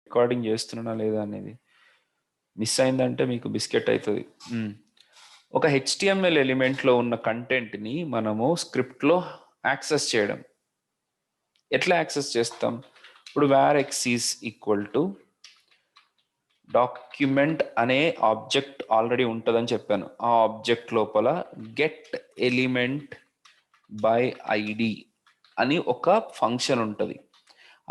Recording చేస్తున్నానా లేదా అనేది. మిస్ అయిందంటే మీకు బిస్కెట్ అవుతుంది. ఒక హెచ్టిఎంఎల్ ఎలిమెంట్లో ఉన్న కంటెంట్ని మనము స్క్రిప్ట్లో యాక్సెస్ చేయడం. ఎట్లా యాక్సెస్ చేస్తాం? ఇప్పుడు where x is equal to document అనే ఆబ్జెక్ట్ ఆల్రెడీ ఉంటుందని చెప్పాను. ఆ ఆబ్జెక్ట్ లోపల గెట్ ఎలిమెంట్ బై ఐడి అని ఒక ఫంక్షన్ ఉంటుంది.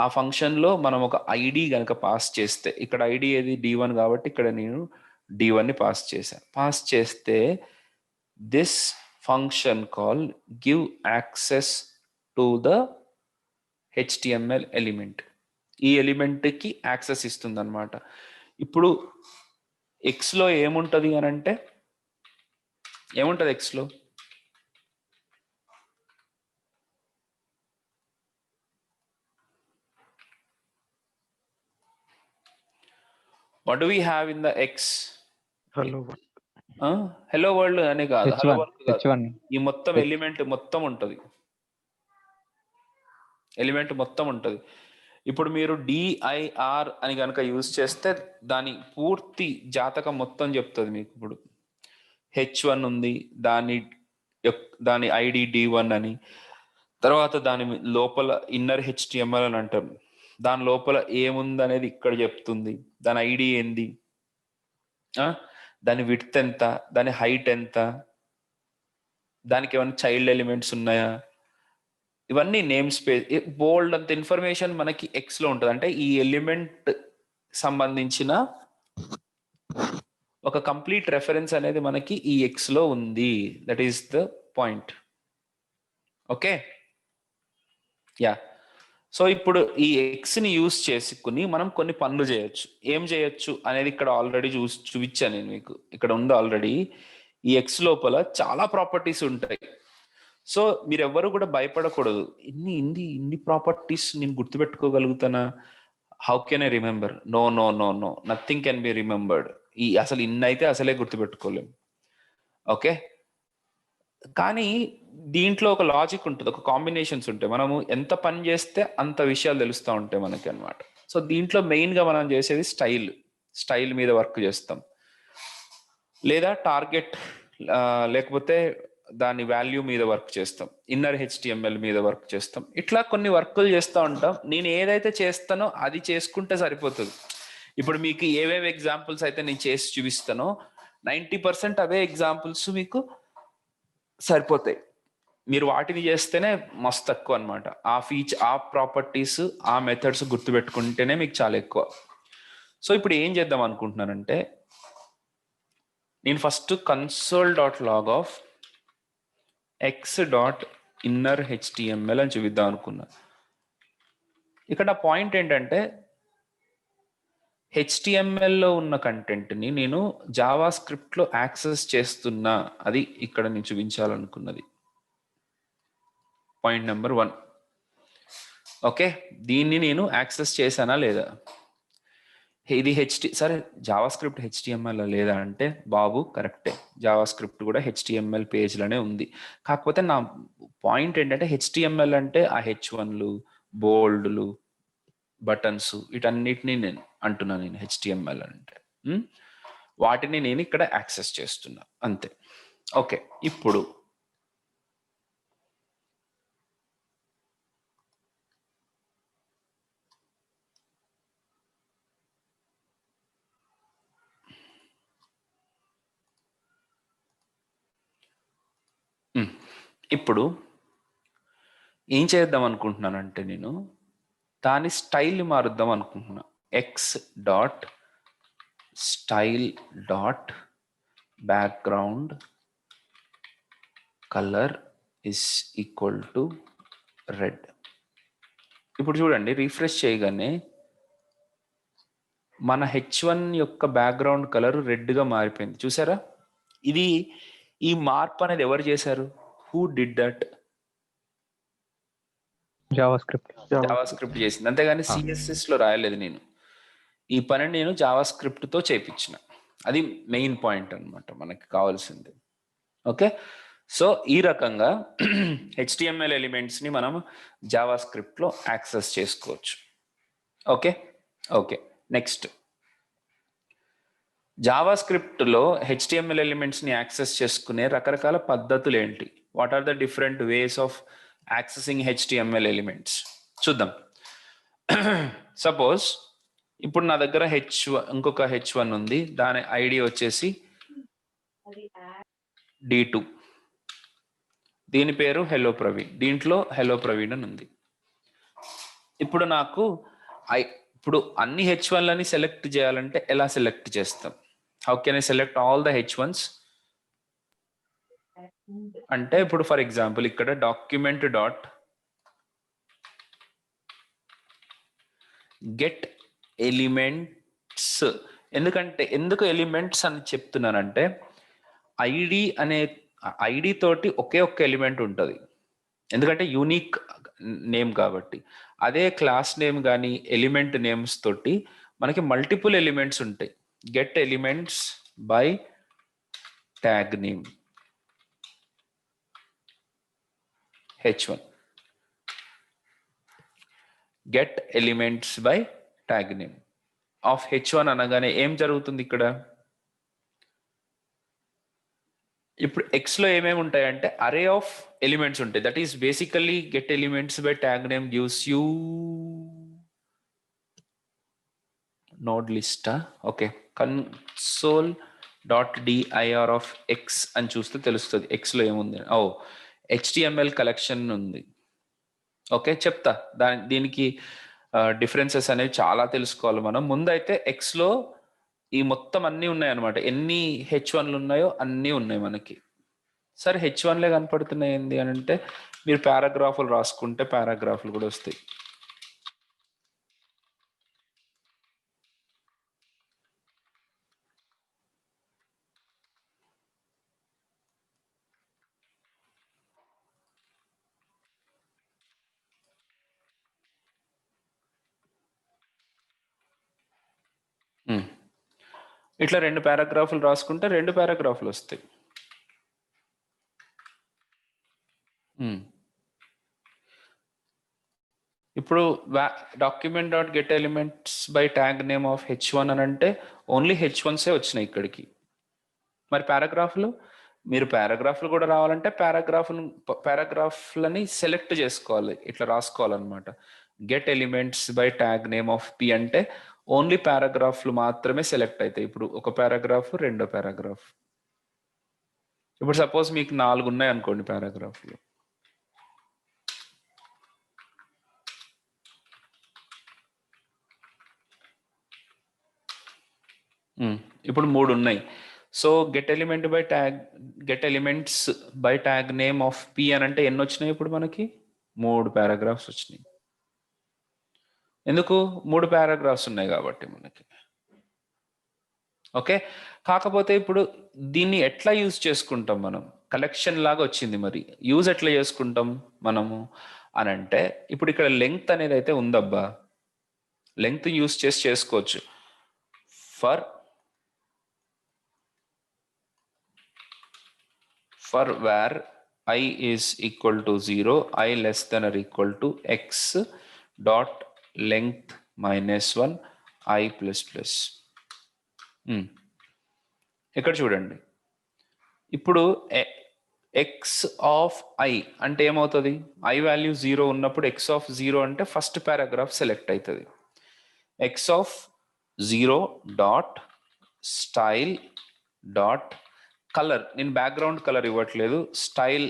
ఆ ఫంక్షన్లో మనం ఒక ఐడి కనుక పాస్ చేస్తే, ఇక్కడ ఐడి ఏది D1 కాబట్టి ఇక్కడ నేను D1ని పాస్ చేశాను. పాస్ చేస్తే this function call give access to the HTML element. ఈ ఎలిమెంట్కి యాక్సెస్ ఇస్తుంది అనమాట. ఇప్పుడు ఎక్స్లో ఏముంటుంది అని అంటే, ఏముంటుంది ఎక్స్లో? What do we have in the X? Hello hello world అనే కాదు, హలో వరల్డ్ కాదు, H1 ఈ మొత్తం ఎలిమెంట్ మొత్తం ఉంటుంది. ఎలిమెంట్ మొత్తం ఉంటుంది. ఇప్పుడు మీరు DIR అని కనుక యూజ్ చేస్తే దాని పూర్తి జాతకం మొత్తం చెప్తుంది మీకు. ఇప్పుడు H1 ఉంది, దాని ఐడి D1 అని, తర్వాత దాని లోపల ఇన్నర్ HTML అని అంటాం. దాని లోపల ఏముంది అనేది ఇక్కడ చెప్తుంది. దాని ఐడి ఏంది, దాని విడ్త్ ఎంత, దాని హైట్ ఎంత, దానికి ఏమైనా చైల్డ్ ఎలిమెంట్స్ ఉన్నాయా, ఇవన్నీ నేమ్ స్పేస్, బోల్డ్ అంత ఇన్ఫర్మేషన్ మనకి ఎక్స్లో ఉంటుంది. అంటే ఈ ఎలిమెంట్ సంబంధించిన ఒక కంప్లీట్ రెఫరెన్స్ అనేది మనకి ఈ ఎక్స్లో ఉంది. That is the point. Okay, yeah. So ఇప్పుడు ఈ ఎక్స్ని యూజ్ చేసుకుని మనం కొన్ని పనులు చేయొచ్చు. ఏం చేయొచ్చు అనేది ఇక్కడ ఆల్రెడీ చూపించాను నేను మీకు. ఇక్కడ ఉంది ఆల్రెడీ. ఈ ఎక్స్ లోపల చాలా ప్రాపర్టీస్ ఉంటాయి. సో మీరు ఎవ్వరు కూడా భయపడకూడదు. ఇన్ని ప్రాపర్టీస్ నేను గుర్తుపెట్టుకోగలుగుతానా? How can I remember? No no no no, nothing can be remembered. అసలు ఇన్నైతే అసలే గుర్తుపెట్టుకోలేము. ఓకే, కానీ దీంట్లో ఒక లాజిక్ ఉంటుంది, ఒక కాంబినేషన్స్ ఉంటాయి. మనము ఎంత పని చేస్తే అంత విషయాలు తెలుస్తూ ఉంటాయి మనకి అన్నమాట. సో దీంట్లో మెయిన్గా మనం చేసేది స్టైల్ మీద వర్క్ చేస్తాం, లేదా టార్గెట్ లేకపోతే దాని వాల్యూ మీద వర్క్ చేస్తాం, ఇన్నర్ HTML మీద వర్క్ చేస్తాం. ఇట్లా కొన్ని వర్కులు చేస్తూ ఉంటాం. నేను ఏదైతే చేస్తానో అది చేసుకుంటే సరిపోతుంది. ఇప్పుడు మీకు ఏవేవి ఎగ్జాంపుల్స్ అయితే నేను చేసి చూపిస్తానో 90% అవే ఎగ్జాంపుల్స్ మీకు సరిపోతాయి. మీరు వాటిని చేస్తేనే మస్తు తక్కువ అనమాట. ఆ ప్రాపర్టీస్, ఆ మెథడ్స్ గుర్తుపెట్టుకుంటేనే మీకు చాలా ఎక్కువ. సో ఇప్పుడు ఏం చేద్దాం అనుకుంటున్నానంటే, నేను ఫస్ట్ console.log of x.innerHTML అని చూపిద్దాం అనుకున్నా. ఇక్కడ పాయింట్ ఏంటంటే, HTMLలో ఉన్న కంటెంట్ని నేను జావా స్క్రిప్ట్లో యాక్సెస్ చేస్తున్నా. అది ఇక్కడ నేను చూపించాలనుకున్నది. Point number 1. ఓకే, దీన్ని నేను యాక్సెస్ చేశానా లేదా? ఇది సరే జావా స్క్రిప్ట్ HTML లేదా అంటే, బాబు కరెక్టే, జావా స్క్రిప్ట్ కూడా HTML పేజ్లోనే ఉంది. కాకపోతే నా పాయింట్ ఏంటంటే, HTML అంటే ఆ H1లు, బోల్డ్లు, బటన్స్, వీటన్నిటిని నేను అంటున్నాను. నేను HTML అంటే వాటిని నేను ఇక్కడ యాక్సెస్ చేస్తున్నా, అంతే. ఓకే, ఇప్పుడు ఏం చేద్దాం అనుకుంటున్నానంటే, నేను దాని స్టైల్ని మారుద్దాం అనుకుంటున్నా. x.style.background color is equal to red. ఇప్పుడు చూడండి, రీఫ్రెష్ చేయగానే మన H1 యొక్క బ్యాక్గ్రౌండ్ కలర్ రెడ్గా మారిపోయింది. చూసారా? ఈ మార్పు అనేది ఎవరు చేశారు? Who did that? Java script చేసింది, అంతేగాని CSS లో రాయలేదు. నేను ఈ పని నేను జావా స్క్రిప్ట్తో చేయించిన. అది మెయిన్ పాయింట్ అనమాట మనకి కావాల్సింది. ఓకే, సో ఈ రకంగా HTML ఎలిమెంట్స్ని మనం జావా స్క్రిప్ట్లో యాక్సెస్ చేసుకోవచ్చు. ఓకే, నెక్స్ట్ జావా స్క్రిప్ట్లో హెచ్టిఎంఎల్ ఎలిమెంట్స్ని యాక్సెస్ చేసుకునే రకరకాల పద్ధతులు ఏంటి? What are the different ways of accessing HTML elements చూద్దాం. సపోజ్ ఇప్పుడు నా దగ్గర ఇంకొక H1 ఉంది, దాని ఐడి వచ్చేసి D2, దీని పేరు హెలో ప్రవీణ్, దీంట్లో హెలో ప్రవీణ్ అని ఉంది. ఇప్పుడు నాకు ఇప్పుడు అన్ని H1లని సెలెక్ట్ చేయాలంటే ఎలా సెలెక్ట్ చేస్తాం? How can I select all the H1s అంటే ఇప్పుడు ఫర్ ఎగ్జాంపుల్ ఇక్కడ డాక్యుమెంట్ డాట్ గెట్ ఎలిమెంట్స్, ఎందుకు ఎలిమెంట్స్ అని చెప్తున్నానంటే ఐడి తోటి ఒకే ఒక్క ఎలిమెంట్ ఉంటుంది, ఎందుకంటే యూనిక్ నేమ్ కాబట్టి. అదే క్లాస్ నేమ్ కానీ ఎలిమెంట్ నేమ్స్ తోటి మనకి మల్టిపుల్ ఎలిమెంట్స్ ఉంటాయి. Get elements by tag name H1, get elements by tag name of H1 అనగానే ఏం జరుగుతుంది ఇక్కడ? ఇప్పుడు ఎక్స్లో ఏమేమి ఉంటాయంటే అరే ఆఫ్ ఎలిమెంట్స్ ఉంటాయి. That is basically get elements by tag name gives you node list. Okay, console dot DIR of X అని చూస్తే తెలుస్తుంది ఎక్స్లో ఏముంది. HTML కలెక్షన్ ఉంది. ఓకే, చెప్తా దీనికి డిఫరెన్సెస్ అనేవి చాలా తెలుసుకోవాలి మనం. ముందైతే ఎక్స్లో ఈ మొత్తం అన్నీ ఉన్నాయి అనమాట, ఎన్ని H1లు ఉన్నాయో అన్నీ ఉన్నాయి మనకి. సరే H1లే కనపడుతున్నాయి ఏంది అని అంటే మీరు పారాగ్రాఫ్లు రాసుకుంటే పారాగ్రాఫ్లు కూడా వస్తాయి. ఇట్లా 2 పారాగ్రాఫ్లు రాసుకుంటే 2 పారాగ్రాఫ్లు వస్తాయి. ఇప్పుడు document dot get elements by tag name of H1 అని అంటే ఓన్లీ H1సే వచ్చినాయి ఇక్కడికి. మరి మీరు పారాగ్రాఫ్లు కూడా రావాలంటే పారాగ్రాఫ్లని సెలెక్ట్ చేసుకోవాలి, ఇట్లా రాసుకోవాలన్నమాట. Get elements by tag name of P అంటే ఓన్లీ పారాగ్రాఫ్లు మాత్రమే సెలెక్ట్ అవుతాయి. ఇప్పుడు ఒక పారాగ్రాఫ్, రెండో పారాగ్రాఫ్. ఇప్పుడు సపోజ్ మీకు 4 ఉన్నాయి అనుకోండి పారాగ్రాఫ్లు. ఇప్పుడు 3 ఉన్నాయి. So get elements by tag name of P అని అంటే ఎన్ని వచ్చినాయి? ఇప్పుడు మనకి 3 పారాగ్రాఫ్స్ వచ్చినాయి. ఎందుకు? 3 పారాగ్రాఫ్స్ ఉన్నాయి కాబట్టి మనకి. ఓకే, కాకపోతే ఇప్పుడు దీన్ని ఎట్లా యూజ్ చేసుకుంటాం మనం? కలెక్షన్ లాగా వచ్చింది, మరి యూజ్ ఎట్లా చేసుకుంటాం మనము అని అంటే ఇప్పుడు ఇక్కడ లెంగ్త్ అనేది అయితే ఉందబ్బా, లెంగ్త్ యూజ్ చేసుకోవచ్చు. For where I is equal to 0, I less than or equal to x dot length -1 I plus plus. ఇక్కడ చూడండి, ఇప్పుడు ఎక్స్ ఆఫ్ ఐ అంటే ఏమవుతుంది? ఐ వాల్యూ 0 ఉన్నప్పుడు ఎక్స్ ఆఫ్ 0 అంటే ఫస్ట్ పారాగ్రాఫ్ సెలెక్ట్ అవుతుంది. X of 0 dot style dot colour, నేను background colour ఇవ్వట్లేదు, style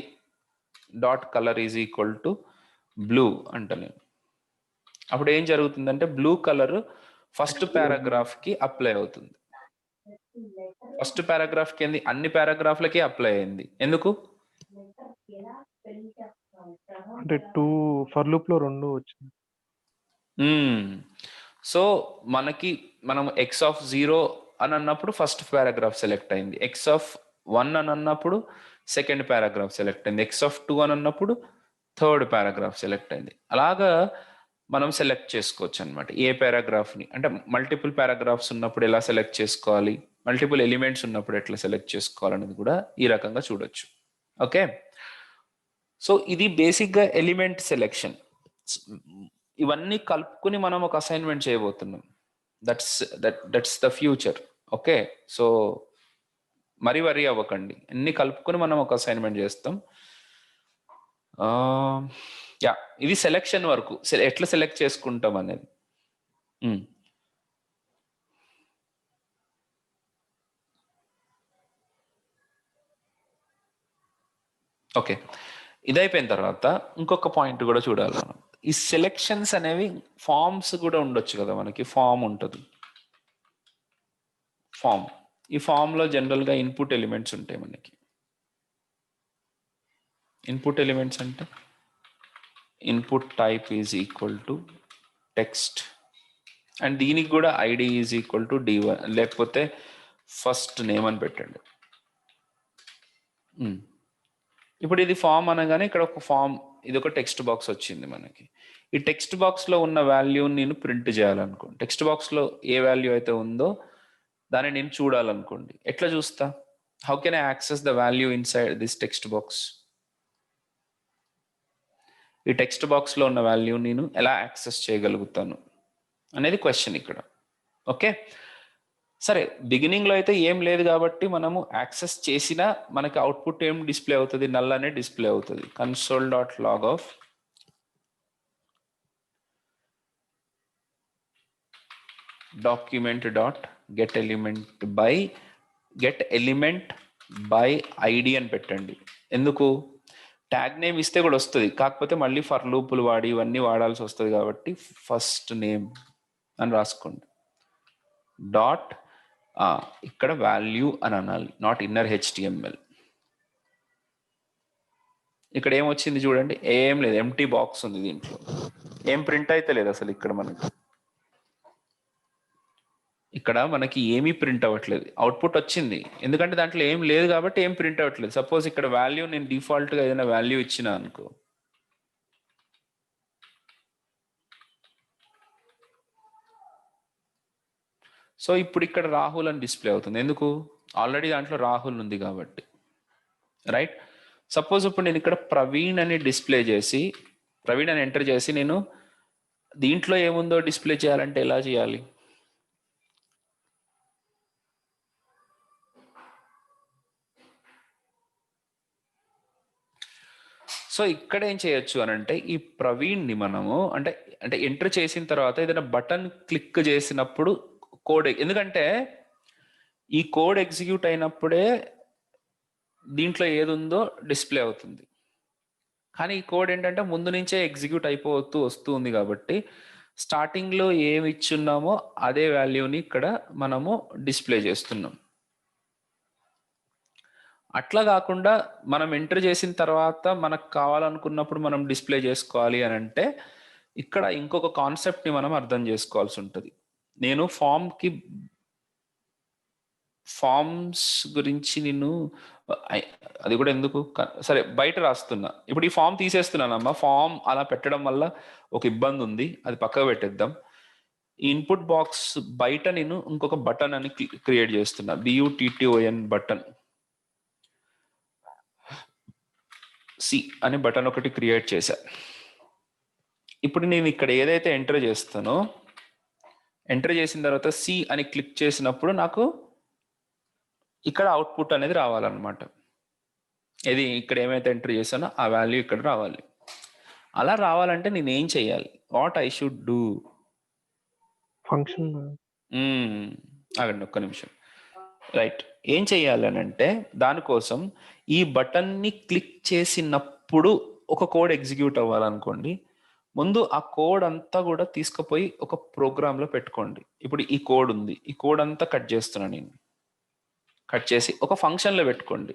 dot colour is equal to blue అంట నేను. అప్పుడు ఏం జరుగుతుందంటే బ్లూ కలర్ ఫస్ట్ పారాగ్రాఫ్కి అప్లై అవుతుంది. ఫస్ట్ పారాగ్రాఫ్ కింద అన్ని పారాగ్రాఫ్లకి అప్లై అయింది. ఎందుకు అంటే 2 ఫర్ లూప్ లో 2 వచ్చింది. సో మనం ఎక్స్ ఆఫ్ 0 అని అన్నప్పుడు ఫస్ట్ పారాగ్రాఫ్ సెలెక్ట్ అయింది, ఎక్స్ ఆఫ్ 1 అని అన్నప్పుడు సెకండ్ పారాగ్రాఫ్ సెలెక్ట్ అయింది, ఎక్స్ ఆఫ్ 2 అని అన్నప్పుడు థర్డ్ పారాగ్రాఫ్ సెలెక్ట్ అయింది. అలాగా మనం సెలెక్ట్ చేసుకోవచ్చు అనమాట ఏ పారాగ్రాఫ్ని. అంటే మల్టిపుల్ పారాగ్రాఫ్స్ ఉన్నప్పుడు ఎలా సెలెక్ట్ చేసుకోవాలి, మల్టిపుల్ ఎలిమెంట్స్ ఉన్నప్పుడు ఎట్లా సెలెక్ట్ చేసుకోవాలనేది కూడా ఈ రకంగా చూడొచ్చు. ఓకే, సో ఇది బేసిక్గా ఎలిమెంట్ సెలెక్షన్. ఇవన్నీ కలుపుకుని మనం ఒక అసైన్మెంట్ చేయబోతున్నాం. That's the future. Okay, so మరి వరీ అవ్వకండి, అన్ని కలుపుకొని మనం ఒక అసైన్మెంట్ చేస్తాం. యా, ఇది సెలెక్షన్ వరకు, ఎట్లా సెలెక్ట్ చేసుకుంటాం అనేది. ఓకే, ఇదైపోయిన తర్వాత ఇంకొక పాయింట్ కూడా చూడాలి మనం. ఈ సెలెక్షన్స్ అనేవి ఫామ్స్ కూడా ఉండొచ్చు కదా, మనకి ఫామ్ ఉంటుంది. ఫామ్, ఈ ఫామ్లో జనరల్గా ఇన్పుట్ ఎలిమెంట్స్ ఉంటాయి మనకి. ఇన్పుట్ ఎలిమెంట్స్ అంటే input type is equal to text, and దీనికి కూడా ID is equal to D1 లేకపోతే ఫస్ట్ నేమ్ అని పెట్టండి. ఇప్పుడు ఇది ఫామ్ అనగానే ఇక్కడ ఒక ఫామ్, ఇది ఒక టెక్స్ట్ బాక్స్ వచ్చింది మనకి. ఈ టెక్స్ట్ బాక్స్లో ఉన్న వాల్యూని నేను ప్రింట్ చేయాలనుకోండి, టెక్స్ట్ బాక్స్లో ఏ వాల్యూ అయితే ఉందో దాన్ని నేను చూడాలనుకోండి, ఎట్లా చూస్తా? How can I access the value inside this text box? ఈ టెక్స్ట్ బాక్స్లో ఉన్న వాల్యూ నేను ఎలా యాక్సెస్ చేయగలుగుతాను అనేది క్వశ్చన్ ఇక్కడ. ఓకే, సరే, బిగినింగ్లో అయితే ఏం లేదు కాబట్టి మనము యాక్సెస్ చేసినా మనకి అవుట్పుట్ ఏం డిస్ప్లే అవుతుంది? నల్ అనే డిస్ప్లే అవుతుంది. console.log of document.get element by id అని పెట్టండి. ఎందుకు? ట్యాగ్ నేమ్ ఇస్తే కూడా వస్తుంది, కాకపోతే మళ్ళీ ఫర్ లూపులు వాడి ఇవన్నీ వాడాల్సి వస్తుంది కాబట్టి ఫస్ట్ నేమ్ అని రాసుకోండి. డాట్ ఇక్కడ వాల్యూ అని అనాలి, నాట్ ఇన్నర్ HTML. ఇక్కడ ఏమొచ్చింది చూడండి, ఏం లేదు, ఎంటీ బాక్స్ ఉంది, దీంట్లో ఏం ప్రింట్ అయితే లేదు అసలు. ఇక్కడ మనకి ఏమీ ప్రింట్ అవ్వట్లేదు, అవుట్పుట్ వచ్చింది ఎందుకంటే దాంట్లో ఏం లేదు కాబట్టి ఏం ప్రింట్ అవ్వట్లేదు. సపోజ్ ఇక్కడ వాల్యూ నేను డిఫాల్ట్గా ఏదైనా వాల్యూ ఇచ్చిన అనుకో, సో ఇప్పుడు ఇక్కడ రాహుల్ అని డిస్ప్లే అవుతుంది. ఎందుకు? ఆల్రెడీ దాంట్లో రాహుల్ ఉంది కాబట్టి, రైట్? సపోజ్ ఇప్పుడు నేను ఇక్కడ ప్రవీణ్ అని డిస్ప్లే చేసి, ప్రవీణ్ అని ఎంటర్ చేసి నేను దీంట్లో ఏముందో డిస్ప్లే చేయాలంటే ఎలా చేయాలి? సో ఇక్కడ ఏం చేయొచ్చు అని అంటే, ఈ ప్రవీణ్ని మనము అంటే ఎంటర్ చేసిన తర్వాత ఏదైనా బటన్ క్లిక్ చేసినప్పుడు కోడ్, ఎందుకంటే ఈ కోడ్ ఎగ్జిక్యూట్ అయినప్పుడే దీంట్లో ఏది ఉందో డిస్ప్లే అవుతుంది. కానీ ఈ కోడ్ ఏంటంటే ముందు నుంచే ఎగ్జిక్యూట్ అయిపోతూ వస్తుంది కాబట్టి స్టార్టింగ్లో ఏమి ఇచ్చున్నామో అదే వాల్యూని ఇక్కడ మనము డిస్ప్లే చేస్తున్నాం. అట్లా కాకుండా మనం ఎంటర్ చేసిన తర్వాత మనకు కావాలనుకున్నప్పుడు మనం డిస్ప్లే చేసుకోవాలి అని అంటే ఇక్కడ ఇంకొక కాన్సెప్ట్ని మనం అర్థం చేసుకోవాల్సి ఉంటుంది. నేను ఫామ్స్ గురించి నేను అది కూడా ఎందుకు, సరే బయట రాస్తున్నా. ఇప్పుడు ఈ ఫామ్ తీసేస్తున్నానమ్మా, ఫామ్ అలా పెట్టడం వల్ల ఒక ఇబ్బంది ఉంది, అది పక్కకు పెట్టేద్దాం. ఈ ఇన్పుట్ బాక్స్ బయట నేను ఇంకొక బటన్ అని క్రియేట్ చేస్తున్నా, BUTTON బటన్, సి అనే బటన్ ఒకటి క్రియేట్ చేశా. ఇప్పుడు నేను ఇక్కడ ఏదైతే ఎంటర్ చేస్తానో, ఎంటర్ చేసిన తర్వాత సి అని క్లిక్ చేసినప్పుడు నాకు ఇక్కడ అవుట్పుట్ అనేది రావాలన్నమాట. ఇది ఇక్కడ ఏమైతే ఎంటర్ చేశానో ఆ వాల్యూ ఇక్కడ రావాలి. అలా రావాలంటే నేను ఏం చేయాలి? What I should do? Function ఆగండి ఒక్క నిమిషం. రైట్, ఏం చేయాలి అని అంటే దానికోసం ఈ బటన్ని క్లిక్ చేసినప్పుడు ఒక కోడ్ ఎగ్జిక్యూట్ అవ్వాలనుకోండి, ముందు ఆ కోడ్ అంతా కూడా తీసుకుపోయి ఒక ప్రోగ్రాంలో పెట్టుకోండి. ఇప్పుడు ఈ కోడ్ ఉంది, ఈ కోడ్ అంతా కట్ చేస్తున్నాను నేను, కట్ చేసి ఒక ఫంక్షన్లో పెట్టుకోండి,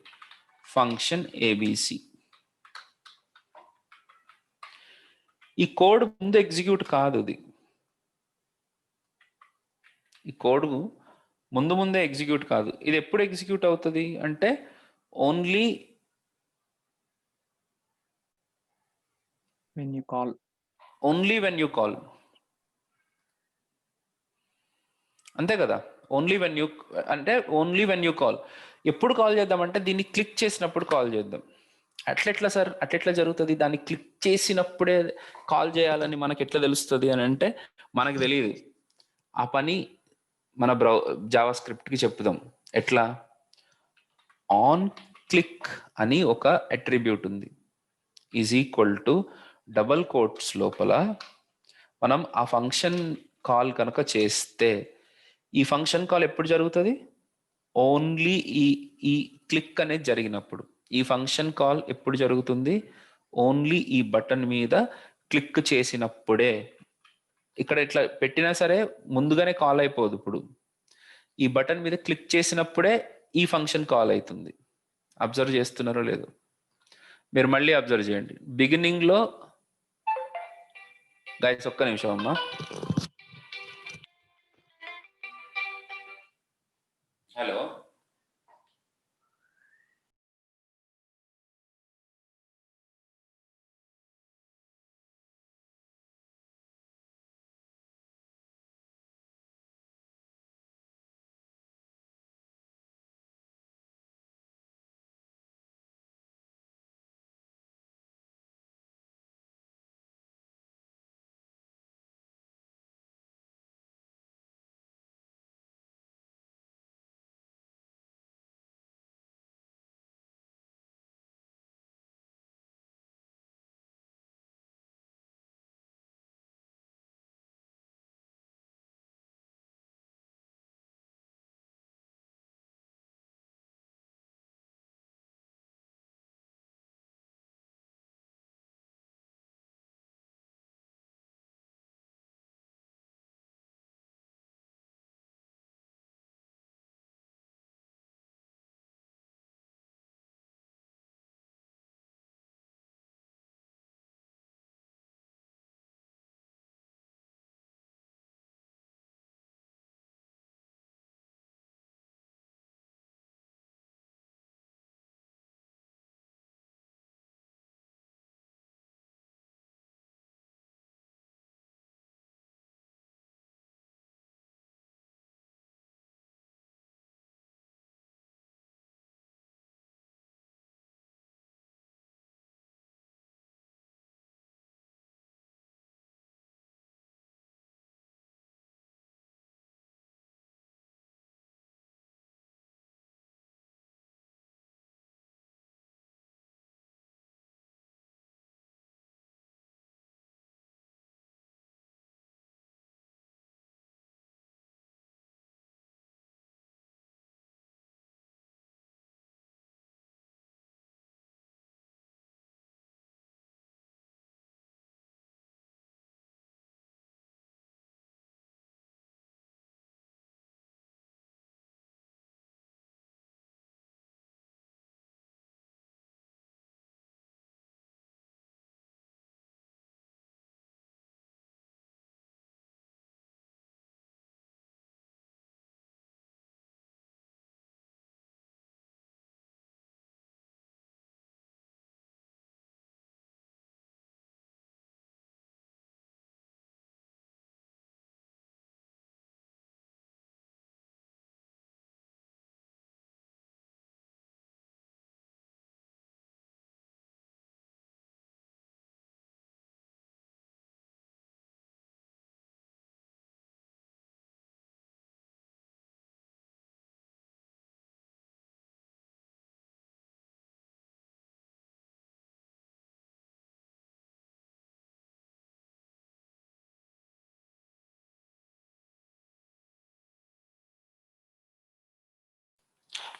ఫంక్షన్ ABC. ఈ కోడ్ ముందు ఎగ్జిక్యూట్ కాదు, ఈ కోడ్ ముందే ఎగ్జిక్యూట్ కాదు. ఇది ఎప్పుడు ఎగ్జిక్యూట్ అవుతుంది అంటే ఓన్లీ వెన్ యూ కాల్, అంతే కదా? Only when you call. ఎప్పుడు కాల్ చేద్దామంటే దీన్ని క్లిక్ చేసినప్పుడు కాల్ చేద్దాం. అట్లెట్లా సార్, అట్లెట్లా జరుగుతుంది? దాన్ని క్లిక్ చేసినప్పుడే కాల్ చేయాలని మనకి ఎట్లా తెలుస్తుంది అని అంటే మనకు తెలియదు. ఆ పని మన జావా స్క్రిప్ట్కి చెప్తాం. ఎట్లా? ఆన్ క్లిక్ అని ఒక అట్రిబ్యూట్ ఉంది, is equal to double quotes లోపల మనం ఆ ఫంక్షన్ కాల్ కనుక చేస్తే, ఈ ఫంక్షన్ కాల్ ఎప్పుడు జరుగుతుంది? ఓన్లీ ఈ ఈ క్లిక్ అనేది జరిగినప్పుడు. ఈ ఫంక్షన్ కాల్ ఎప్పుడు జరుగుతుంది? ఓన్లీ ఈ బటన్ మీద క్లిక్ చేసినప్పుడే. ఇక్కడ ఇట్లా పెట్టినా సరే ముందుగానే కాల్ అయిపోదు. ఇప్పుడు ఈ బటన్ మీద క్లిక్ చేసినప్పుడే ఈ ఫంక్షన్ కాల్ అవుతుంది. అబ్జర్వ్ చేస్తున్నారో లేదో మీరు మళ్ళీ అబ్జర్వ్ చేయండి. బిగినింగ్లో గైస్ ఒక్క నిమిషం అమ్మా. Hello,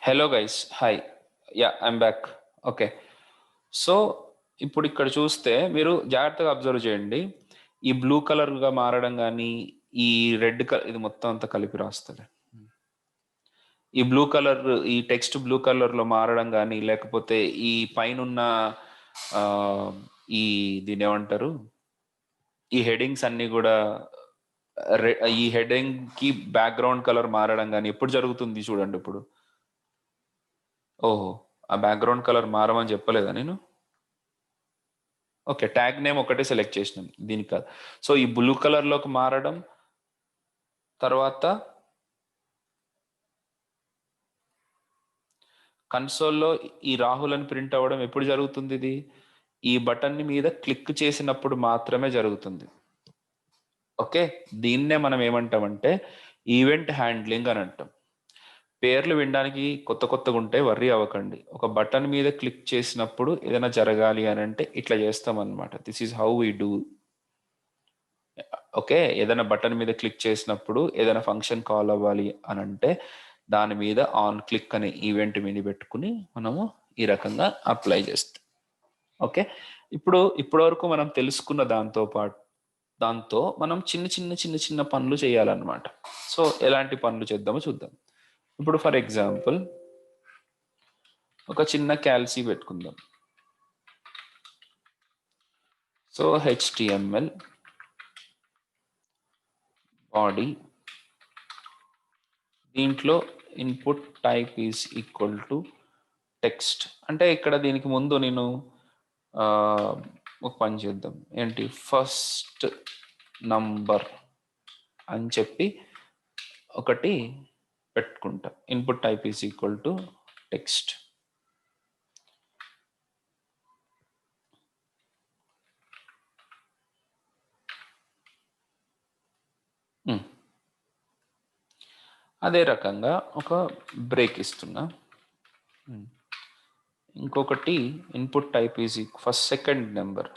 hello guys, hi. Yeah, I'm back. Okay, so ఇప్పుడు ఇక్కడ చూస్తే మీరు జాగ్రత్తగా అబ్జర్వ్ చేయండి. ఈ బ్లూ కలర్గా మారడం కానీ, ఈ రెడ్ కలర్, ఇది మొత్తం అంతా కలిపి రాస్తుంది. ఈ బ్లూ కలర్, ఈ టెక్స్ట్ బ్లూ కలర్లో మారడం కానీ, లేకపోతే ఈ పైనున్న ఆ, ఈ దీని ఏమంటారు, ఈ హెడింగ్స్ అన్నీ కూడా ఈ హెడింగ్ కి బ్యాక్గ్రౌండ్ కలర్ మారడం కానీ ఎప్పుడు జరుగుతుంది చూడండి. ఇప్పుడు ఓహో, ఆ బ్యాక్గ్రౌండ్ కలర్ మారమని చెప్పలేదా నేను? ఓకే, ట్యాగ్ నేమ్ ఒకటే సెలెక్ట్ చేసినాం, దీనికి కాదు. సో ఈ బ్లూ కలర్లోకి మారడం, తర్వాత కన్సోల్లో ఈ రాహుల్ అని ప్రింట్ అవ్వడం ఎప్పుడు జరుగుతుంది? ఇది ఈ బటన్ మీద క్లిక్ చేసినప్పుడు మాత్రమే జరుగుతుంది. ఓకే, దీన్నే మనం ఏమంటామంటే ఈవెంట్ హ్యాండ్లింగ్ అని అంటాం. పేర్లు వినడానికి కొత్తగా ఉంటే వర్రీ అవ్వకండి. ఒక బటన్ మీద క్లిక్ చేసినప్పుడు ఏదైనా జరగాలి అని అంటే ఇట్లా చేస్తాం అనమాట. This is how we do. Okay, ఏదైనా బటన్ మీద క్లిక్ చేసినప్పుడు ఏదైనా ఫంక్షన్ కాల్ అవ్వాలి అని అంటే దాని మీద ఆన్ క్లిక్ అనే ఈవెంట్ మీద పెట్టుకుని మనము ఈ రకంగా అప్లై చేస్తాం. ఓకే, ఇప్పటి వరకు మనం తెలుసుకున్న దాంతో మనం చిన్న పనులు చేయాలన్నమాట. సో ఎలాంటి పనులు చేద్దామో చూద్దాం. ఇప్పుడు ఫర్ ఎగ్జాంపుల్ ఒక చిన్న క్యాల్సీ పెట్టుకుందాం. సో HTML బాడీ, దీంట్లో input type is equal to text. అంటే ఇక్కడ దీనికి ముందు నేను ఒక పని చేద్దాం. ఏంటి, ఫస్ట్ నంబర్ అని చెప్పి ఒకటి పెట్టుకుంటా. Input type is equal to text. అదే రకంగా ఒక బ్రేక్ ఇస్తున్నా. ఇంకొకటి input type is first second number,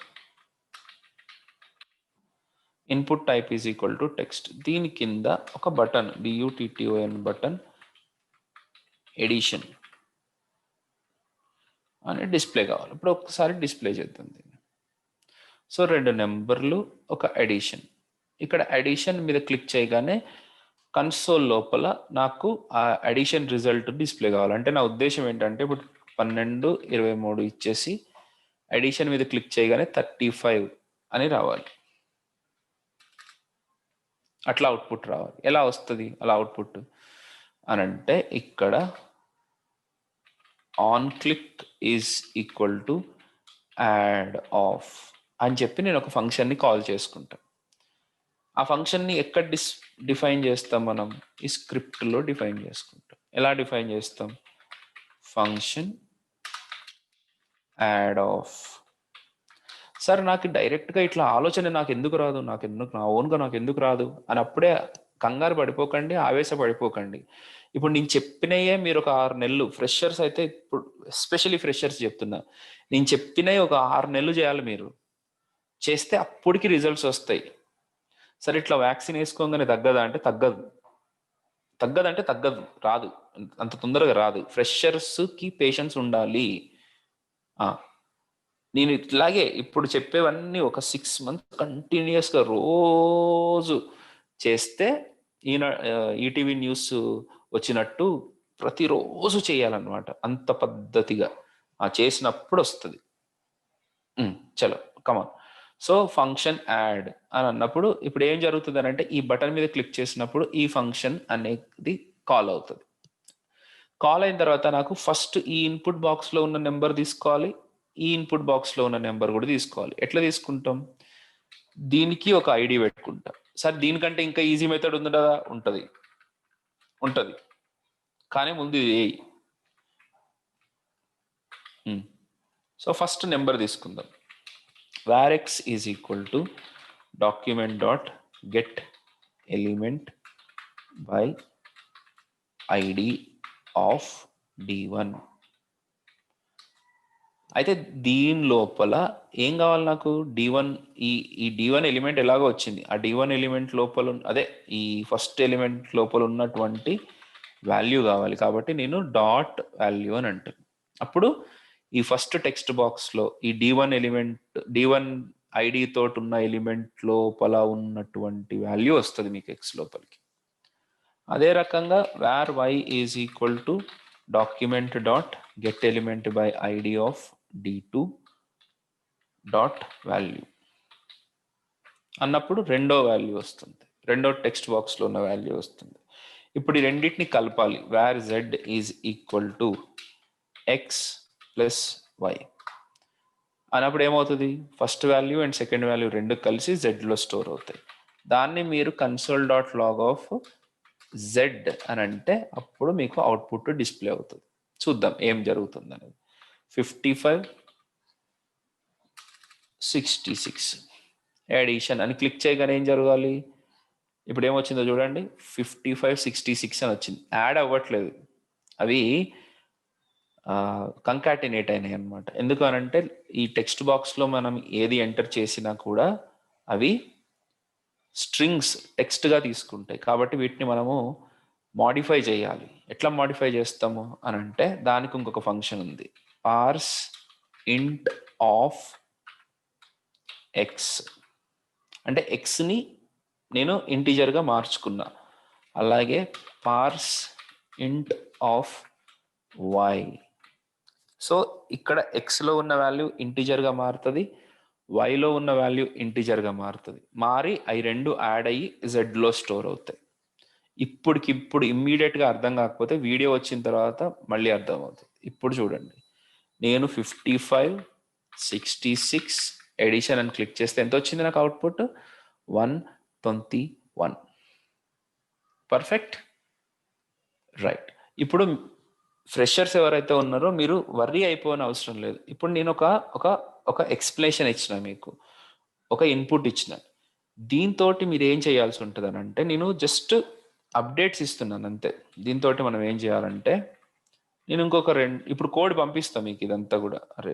input type is equal to text. దీని కింద ఒక బటన్, BUTTON బటన్ ఎడిషన్ అని డిస్ప్లే కావాలి. ఇప్పుడు ఒకసారి డిస్ప్లే చేద్దాం దీన్ని. సో 2 నెంబర్లు, ఒక ఎడిషన్. ఇక్కడ ఎడిషన్ మీద క్లిక్ చేయగానే కన్సోల్ లోపల నాకు ఆ ఎడిషన్ రిజల్ట్ డిస్ప్లే కావాలి. అంటే నా ఉద్దేశం ఏంటంటే ఇప్పుడు 12, 23 ఇచ్చేసి ఎడిషన్ మీద క్లిక్ చేయగానే 35 అని రావాలి. అట్లా అవుట్పుట్ రావాలి. ఎలా వస్తుంది అలా అవుట్పుట్ అని అంటే ఇక్కడ on click is equal to add of అని చెప్పి నేను ఒక ఫంక్షన్ని కాల్ చేసుకుంటా. ఆ ఫంక్షన్ని ఎక్కడ డిఫైన్ చేస్తాం మనం? ఈ స్క్రిప్ట్లో డిఫైన్ చేసుకుంటాం. ఎలా డిఫైన్ చేస్తాం? Function add of. సార్ నాకు డైరెక్ట్గా ఇట్లా ఆలోచన నాకు ఎందుకు రాదు, నా ఓన్గా నాకు ఎందుకు రాదు అని అప్పుడే కంగారు పడిపోకండి, ఆవేశపడిపోకండి. ఇప్పుడు నేను చెప్పినయే మీరు ఒక 6 నెలలు, ఫ్రెషర్స్ అయితే ఇప్పుడు ఎస్పెషలీ ఫ్రెషర్స్ చెప్తున్నా, నేను చెప్పినవి ఒక 6 నెలలు చేయాలి. మీరు చేస్తే అప్పటికి రిజల్ట్స్ వస్తాయి. సరే ఇట్లా వ్యాక్సిన్ వేసుకోగానే తగ్గదా అంటే తగ్గదు, రాదు, అంత తొందరగా రాదు. ఫ్రెషర్స్కి పేషెన్స్ ఉండాలి. నేను ఇట్లాగే ఇప్పుడు చెప్పేవన్నీ ఒక 6 months కంటిన్యూస్గా రోజు చేస్తే ఈటీవీ న్యూస్ వచ్చినట్టు ప్రతిరోజు చేయాలన్నమాట. అంత పద్ధతిగా చేసినప్పుడు వస్తుంది. చలో కమాన్. సో ఫంక్షన్ యాడ్ అని అన్నప్పుడు ఇప్పుడు ఏం జరుగుతుంది అని అంటే ఈ బటన్ మీద క్లిక్ చేసినప్పుడు ఈ ఫంక్షన్ అనేది కాల్ అవుతుంది. కాల్ అయిన తర్వాత నాకు ఫస్ట్ ఈ ఇన్పుట్ బాక్స్లో ఉన్న నెంబర్ తీసుకోవాలి, ఈ ఇన్పుట్ బాక్స్లో ఉన్న నెంబర్ కూడా తీసుకోవాలి. ఎట్లా తీసుకుంటాం? దీనికి ఒక ఐడి పెట్టుకుంటాం. సార్ దీనికంటే ఇంకా ఈజీ మెథడ్ ఉంది కదా? ఉంటుంది కానీ ముందు ఇది సో ఫస్ట్ నెంబర్ తీసుకుందాం. varx is equal to document dot get element by ID of D1. అయితే దీని లోపల ఏం కావాలి నాకు? D1, ఈ D1 ఎలిమెంట్ ఎలాగో వచ్చింది. ఆ D1 ఎలిమెంట్ లోపల అదే ఈ ఫస్ట్ ఎలిమెంట్ లోపల ఉన్నటువంటి వాల్యూ కావాలి. కాబట్టి నేను డాట్ వాల్యూ అని అంటాను. అప్పుడు ఈ ఫస్ట్ టెక్స్ట్ బాక్స్లో ఈ D1 ఐడి తోటి ఉన్న ఎలిమెంట్ లోపల ఉన్నటువంటి వాల్యూ వస్తుంది మీకు X లోపలికి. అదే రకంగా var y is equal to document dot get element by ID of D2 dot value అన్నప్పుడు రెండో వాల్యూ వస్తుంది, రెండో టెక్స్ట్ బాక్స్లో ఉన్న వాల్యూ వస్తుంది. ఇప్పుడు ఈ రెండింటిని కలపాలి. var z is equal to x plus y అన్నప్పుడు ఏమవుతుంది? First value and second value రెండు కలిసి జెడ్లో స్టోర్ అవుతాయి. దాన్ని మీరు console dot log of z అని అంటే అప్పుడు మీకు అవుట్పుట్ డిస్ప్లే అవుతుంది. చూద్దాం ఏం జరుగుతుంది అనేది. 55, 66 ఎడిషన్ అని క్లిక్ చేయగానే ఏం జరగాలి? ఇప్పుడు ఏమొచ్చిందో చూడండి, 55, 66 అని వచ్చింది. యాడ్ అవ్వట్లేదు, అవి కంకాటినేట్ అయినాయి అనమాట. ఎందుకు అనంటే ఈ టెక్స్ట్ బాక్స్లో మనం ఏది ఎంటర్ చేసినా కూడా అవి స్ట్రింగ్స్ టెక్స్ట్గా తీసుకుంటాయి. కాబట్టి వీటిని మనము మాడిఫై చేయాలి. ఎట్లా మాడిఫై చేస్తాము అని అంటే దానికి ఇంకొక ఫంక్షన్ ఉంది, పార్స్ ఇంట్ ఆఫ్ ఎక్స్. అంటే ఎక్స్ని నేను ఇంటీజర్గా మార్చుకున్నా. అలాగే పార్స్ ఇంట్ ఆఫ్ వై. సో ఇక్కడ ఎక్స్లో ఉన్న వాల్యూ ఇంటీజర్గా మారుతుంది, వైలో ఉన్న వాల్యూ ఇంటీజర్గా మారుతుంది. మారి అవి రెండు యాడ్ అయ్యి జెడ్లో స్టోర్ అవుతాయి. ఇప్పటికిప్పుడు ఇమ్మీడియట్గా అర్థం కాకపోతే వీడియో వచ్చిన తర్వాత మళ్ళీ అర్థమవుతుంది. ఇప్పుడు చూడండి, నేను 55, 66 ఎడిషన్ అని క్లిక్ చేస్తే ఎంత వచ్చింది నాకు అవుట్పుట్? 121. Perfect, right. ఇప్పుడు ఫ్రెషర్స్ ఎవరైతే ఉన్నారో మీరు వర్రీ అయిపోని అవసరం లేదు. ఇప్పుడు నేను ఒక ఎక్స్ప్లెనేషన్ ఇచ్చిన, మీకు ఒక ఇన్పుట్ ఇచ్చిన. దీంతో మీరు ఏం చేయాల్సి ఉంటుంది అని అంటే, నేను జస్ట్ అప్డేట్స్ ఇస్తున్నాను అంతే. దీంతో మనం ఏం చేయాలంటే, నేను ఇంకొక ఇప్పుడు కోడ్ పంపిస్తాను మీకు ఇదంతా కూడా. అరే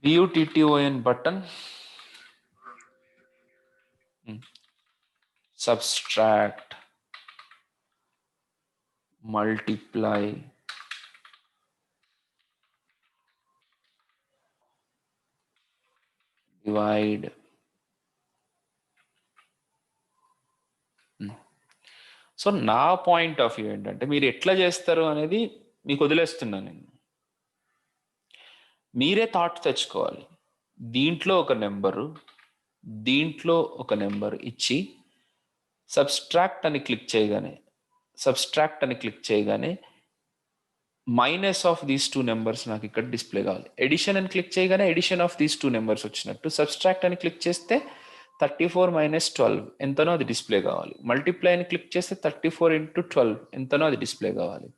VUTTON button, subtract, multiply, divide. So నా పాయింట్ ఆఫ్ వ్యూ ఏంటంటే, మీరు ఎట్లా చేస్తారు అనేది మీకు వదిలేస్తున్నాను నేను. మీరే థాట్ తెచ్చుకోవాలి. దీంట్లో ఒక నెంబరు, దీంట్లో ఒక నెంబర్ ఇచ్చి సబ్స్ట్రాక్ట్ అని క్లిక్ చేయగానే minus of these two numbers నాకు ఇక్కడ డిస్ప్లే కావాలి. ఎడిషన్ అని క్లిక్ చేయగానే addition of these two numbers వచ్చినట్టు. సబ్స్ట్రాక్ట్ అని క్లిక్ చేస్తే 34 - 12 ఎంతనో అది డిస్ప్లే కావాలి. మల్టిప్లై అని క్లిక్ చేస్తే 34 × 12 ఎంతనో అది డిస్ప్లే కావాలి.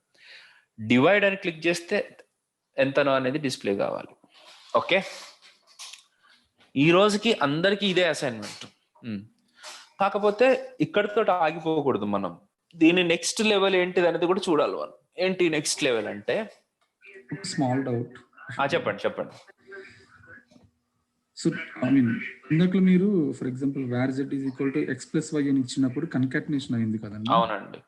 డివైడ్ అని క్లిక్ చేస్తే ఎంతనో అనేది డిస్ప్లే కావాలి. ఓకే, ఈ రోజుకి అందరికీ ఇదే అసైన్మెంట్. కాకపోతే ఇక్కడితో ఆగిపోకూడదు మనం. దీని నెక్స్ట్ లెవెల్ ఏంటిది అనేది కూడా చూడాలి మనం. ఏంటి నెక్స్ట్ లెవెల్ అంటే, స్మాల్ డౌట్. చెప్పండి. సో ఇందాక మీరు for example wear z = x + y అని ఇచ్చినప్పుడు కన్కాటినేషన్ అయింది కదండి? అవునండి.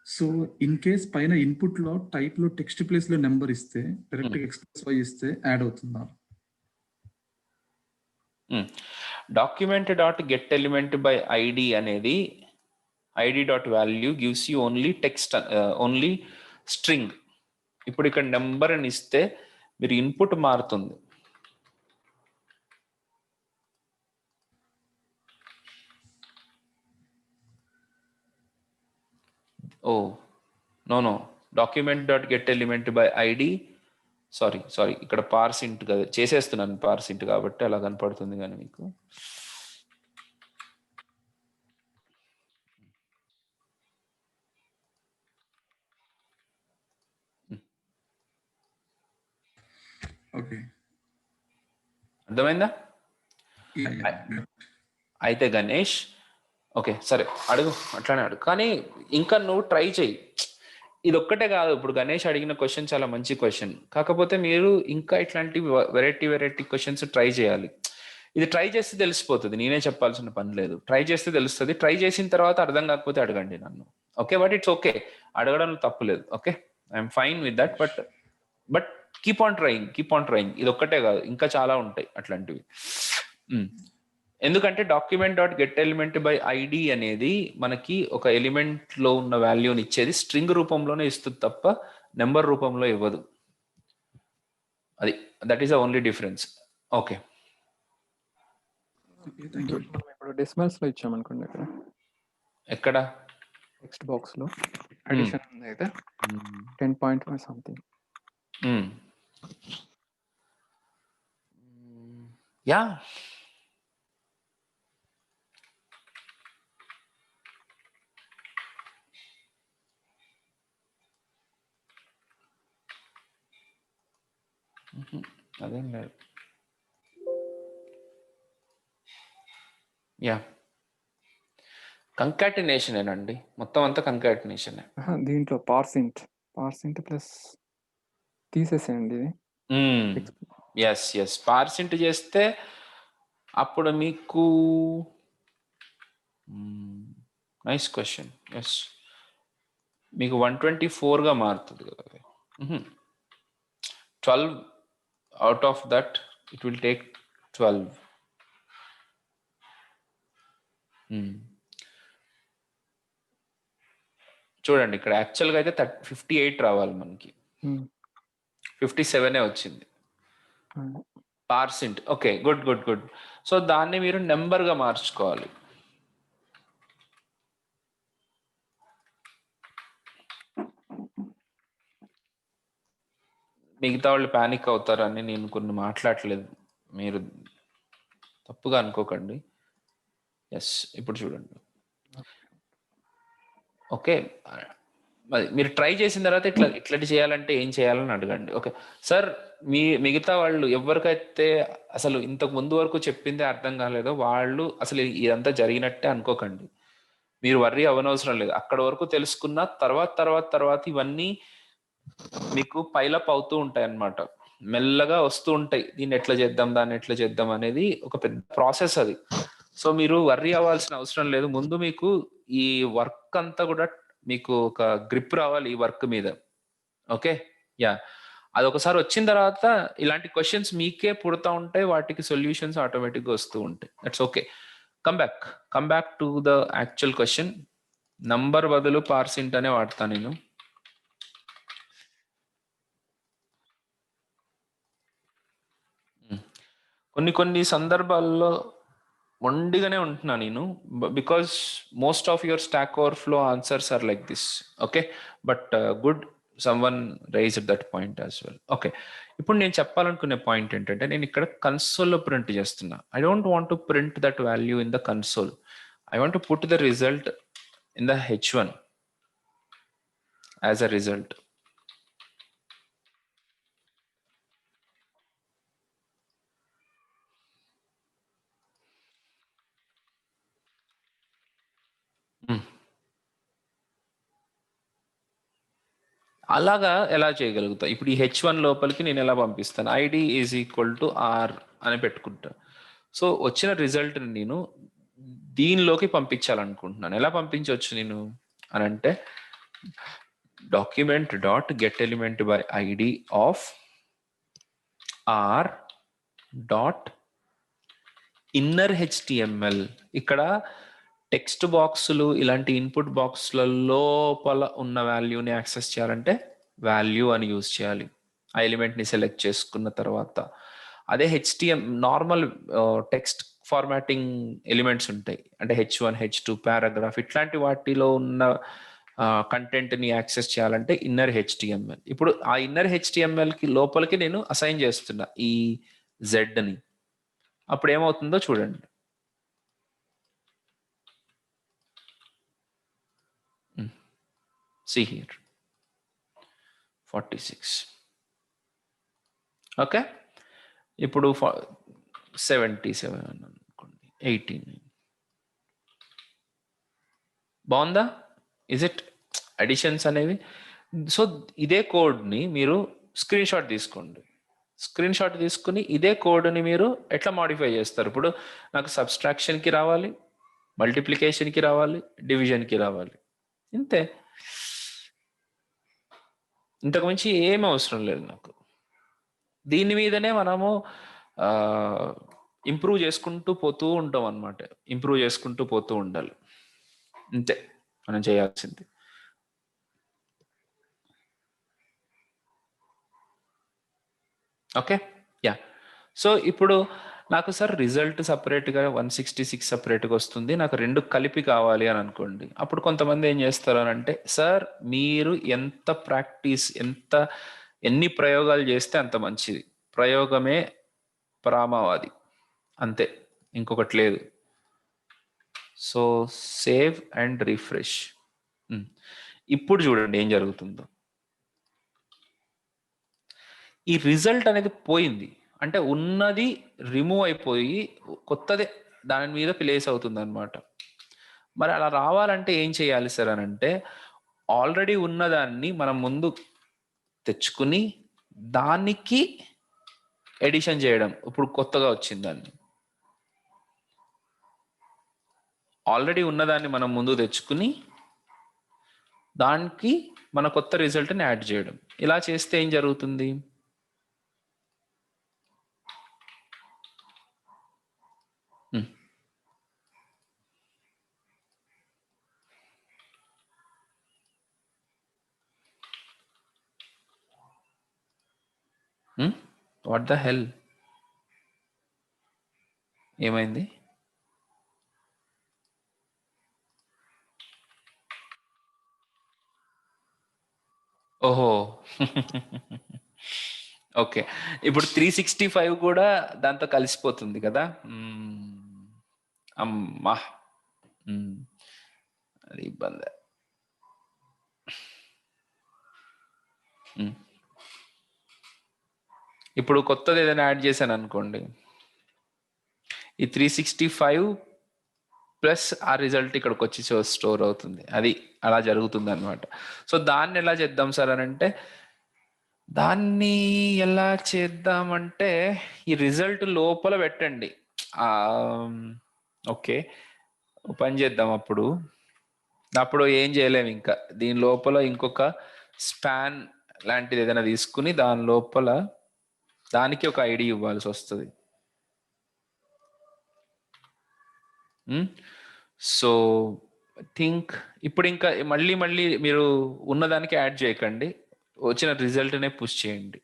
సో ఇన్ కేస్ పైన ఇన్పుట్ లో టైప్ లో టెక్స్ట్ ప్లేస్ లో నెంబర్ ఇస్తే డైరెక్ట్ x + y ఇస్తే యాడ్ అవుతుందా? document.getElement by id అనేది id.value gives you only text, only string. ఇప్పుడు ఇక్కడ నెంబర్ అని ఇస్తే మీరు ఇన్పుట్ మారుతుంది. No document.getElement by id. Sorry ఇక్కడ పార్స్ ఇంట్ కదా చేసేస్తున్నాను, పార్స్ ఇంట్ కాబట్టి అలా కనపడుతుంది. కానీ మీకు ఓకే, అర్థమైందా? అయితే గణేష్, ఓకే సరే అడుగు, అట్లానే అడుగు. కానీ ఇంకా నువ్వు ట్రై చెయ్యి. ఇది ఒక్కటే కాదు, ఇప్పుడు గణేష్ అడిగిన క్వశ్చన్ చాలా మంచి క్వశ్చన్. కాకపోతే మీరు ఇంకా ఇట్లాంటి వెరైటీ క్వశ్చన్స్ ట్రై చేయాలి. ఇది ట్రై చేస్తే తెలిసిపోతుంది, నేనే చెప్పాల్సిన పని లేదు. ట్రై చేస్తే తెలుస్తుంది. ట్రై చేసిన తర్వాత అర్థం కాకపోతే అడగండి నన్ను. ఓకే, బట్ ఇట్స్ ఓకే, అడగడంలో తప్పులేదు. Okay, I'm fine with that. But keep on trying. ఇది ఒక్కటే కాదు, ఇంకా చాలా ఉంటాయి అట్లాంటివి. ఎందుకంటే document.getElement by id అనేది మనకి ఒక ఎలిమెంట్ లో ఉన్న వాల్యూని ఇచ్చేది స్ట్రింగ్ రూపంలోనే ఇస్తుంది తప్ప నెంబర్ రూపంలో ఇవ్వదు. అది that is the only difference. Okay, ఇప్పుడు డెసిమల్స్ లో ఇచ్చామనుకోండి, ఎక్కడ టెక్స్ట్ బాక్స్ లో అడిషన్ ఉంది అయితే 10.1 సంథింగ్. యా, అదేం లేదు. యా, కంకాటినేషన్ ఏనండి, మొత్తం అంతా కంకాటినేషన్. దీంట్లో పార్సింట్ ప్లస్ తీసేసేయండి ఇది. ఎస్ పార్సింట్ చేస్తే అప్పుడు మీకు నైస్ క్వశ్చన్. ఎస్, మీకు 124గా మారుతుంది కదా. 12 out of that it will take 12. చూడండి ఇక్కడ యాక్చువల్గా అయితే 58 రావాలి, మనకి 57 వచ్చింది పార్సింట్. Okay, good. సో దాన్ని మీరు నెంబర్గా మార్చుకోవాలి. మిగతా వాళ్ళు ప్యానిక్ అవుతారని నేను కొన్ని మాట్లాడలేదు, మీరు తప్పుగా అనుకోకండి. ఎస్, ఇప్పుడు చూడండి. ఓకే, మీరు ట్రై చేసిన తర్వాత ఇట్లా చేయాలంటే ఏం చేయాలని అడగండి. ఓకే సార్, మిగతా వాళ్ళు ఎవరికైతే అసలు ఇంతకు ముందు వరకు చెప్పిందే అర్థం కాలేదో వాళ్ళు అసలు ఇదంతా జరిగినట్టే అనుకోకండి. మీరు వర్రీ అవ్వనవసరం లేదు. అక్కడ వరకు తెలుసుకున్న తర్వాత ఇవన్నీ మీకు పైలప్ అవుతూ ఉంటాయి అన్నమాట. మెల్లగా వస్తూ ఉంటాయి, దీన్ని ఎట్లా చేద్దాం, దాన్ని ఎట్లా చేద్దాం అనేది ఒక పెద్ద ప్రాసెస్ అది. సో మీరు వర్రీ అవ్వాల్సిన అవసరం లేదు. ముందు మీకు ఈ వర్క్ అంతా కూడా మీకు ఒక గ్రిప్ రావాలి ఈ వర్క్ మీద. ఓకే, యా, అది ఒకసారి వచ్చిన తర్వాత ఇలాంటి క్వశ్చన్స్ మీకే పుడతా ఉంటాయి, వాటికి సొల్యూషన్స్ ఆటోమేటిక్గా వస్తూ ఉంటాయి. That's okay. Come back to the actual question. Number బదులు పార్సింట్ అనే వాడతాను నేను. కొన్ని సందర్భాల్లో మొండిగానే ఉంటున్నా నేను, because most of your stack overflow answers are like this. Okay, but good, someone raised that point as well. Okay, ఇప్పుడు నేను చెప్పాలనుకునే పాయింట్ ఏంటంటే, నేను ఇక్కడ కన్సోల్లో ప్రింట్ చేస్తున్నా. I don't want to print that value in the console. I want to put the result in the H1 as a result. అలాగా ఎలా చేయగలుగుతా? ఇప్పుడు ఈ H1 లోపలికి నేను ఎలా పంపిస్తాను? ID is equal to R అని పెట్టుకుంటా. సో వచ్చిన రిజల్ట్ని నేను దీనిలోకి పంపించాలనుకుంటున్నాను. ఎలా పంపించవచ్చు నేను అని అంటే, document dot get element by ID of R dot inner HTML. ఇక్కడ టెక్స్ట్ బాక్సులు ఇలాంటి ఇన్పుట్ బాక్స్ల లోపల ఉన్న వాల్యూని యాక్సెస్ చేయాలంటే వాల్యూ అని యూజ్ చేయాలి ఆ ఎలిమెంట్ని సెలెక్ట్ చేసుకున్న తర్వాత. అదే నార్మల్ టెక్స్ట్ ఫార్మాటింగ్ ఎలిమెంట్స్ ఉంటాయి, అంటే H1, H2, పారాగ్రాఫ్, ఇట్లాంటి వాటిలో ఉన్న కంటెంట్ని యాక్సెస్ చేయాలంటే ఇన్నర్ HTML. ఇప్పుడు ఆ ఇన్నర్ HTMLకి లోపలికి నేను అసైన్ చేస్తున్నా ఈ జెడ్ని. అప్పుడు ఏమవుతుందో చూడండి. See here, 46. ఓకే, ఇప్పుడు 77 అనుకోండి, 89. బాగుందా? ఇజ్ ఇట్ అడిషన్స్ అనేవి? సో ఇదే కోడ్ని మీరు స్క్రీన్ షాట్ తీసుకోండి. స్క్రీన్ షాట్ తీసుకుని ఇదే కోడ్ని మీరు ఎట్లా మాడిఫై చేస్తారు? ఇప్పుడు నాకు సబ్స్ట్రాక్షన్కి రావాలి, మల్టిప్లికేషన్కి రావాలి, డివిజన్కి రావాలి, ఇంతే. ఇంతకు మించి ఏం అవసరం లేదు నాకు. దీని మీదనే మనము ఇంప్రూవ్ చేసుకుంటూ పోతూ ఉంటాం అన్నమాట. ఇంప్రూవ్ చేసుకుంటూ పోతూ ఉండాలి, అంతే మనం చేయాల్సింది. Okay, yeah. సో ఇప్పుడు నాకు సార్ రిజల్ట్ సపరేట్గా 166 సపరేట్గా వస్తుంది, నాకు రెండు కలిపి కావాలి అని అనుకోండి. అప్పుడు కొంతమంది ఏం చేస్తారు అని అంటే, సార్ మీరు ఎంత ప్రాక్టీస్, ఎన్ని ప్రయోగాలు చేస్తే అంత మంచిది. ప్రయోగమే పరమావధి, అంతే, ఇంకొకటి లేదు. So save and refresh. ఇప్పుడు చూడండి ఏం జరుగుతుందో. ఈ రిజల్ట్ అనేది పోయింది. అంటే ఉన్నది రిమూవ్ అయిపోయి కొత్తది దాని మీద ప్లేస్ అవుతుంది అనమాట. మరి అలా రావాలంటే ఏం చేయాలి సార్ అని అంటే, ఆల్రెడీ ఉన్నదాన్ని మనం ముందు తెచ్చుకుని దానికి ఎడిషన్ చేయడం. ఇప్పుడు కొత్తగా వచ్చింది దాన్ని, ఆల్రెడీ ఉన్నదాన్ని మనం ముందు తెచ్చుకుని దానికి మన కొత్త రిజల్ట్ని యాడ్ చేయడం. ఇలా చేస్తే ఏం జరుగుతుంది? వాట్ ద హెల్, ఏమైంది? ఓహో ఓకే, ఇప్పుడు 365 కూడా దాంతో కలిసిపోతుంది కదా. అమ్మా, అది ఇబ్బంది. ఇప్పుడు కొత్తది ఏదైనా యాడ్ చేశాను అనుకోండి, ఈ 365 ప్లస్ ఆ రిజల్ట్ ఇక్కడికి వచ్చి స్టోర్ అవుతుంది. అది అలా జరుగుతుంది అనమాట. సో దాన్ని ఎలా చేద్దాం సార్ అని అంటే, దాన్ని ఎలా చేద్దామంటే ఈ రిజల్ట్ లోపల పెట్టండి. ఓకే, పని చేద్దాం. అప్పుడు ఏం చేయలేము ఇంకా. దీని లోపల ఇంకొక స్పాన్ లాంటిది ఏదైనా తీసుకుని దాని లోపల దానికి ఒక ఐడి ఇవ్వాల్సి వస్తుంది. సో థింక్ ఇప్పుడు ఇంకా మళ్ళీ మీరు ఉన్నదానికి యాడ్ చేయకండి, వచ్చిన రిజల్ట్నే పుష్ చేయండి.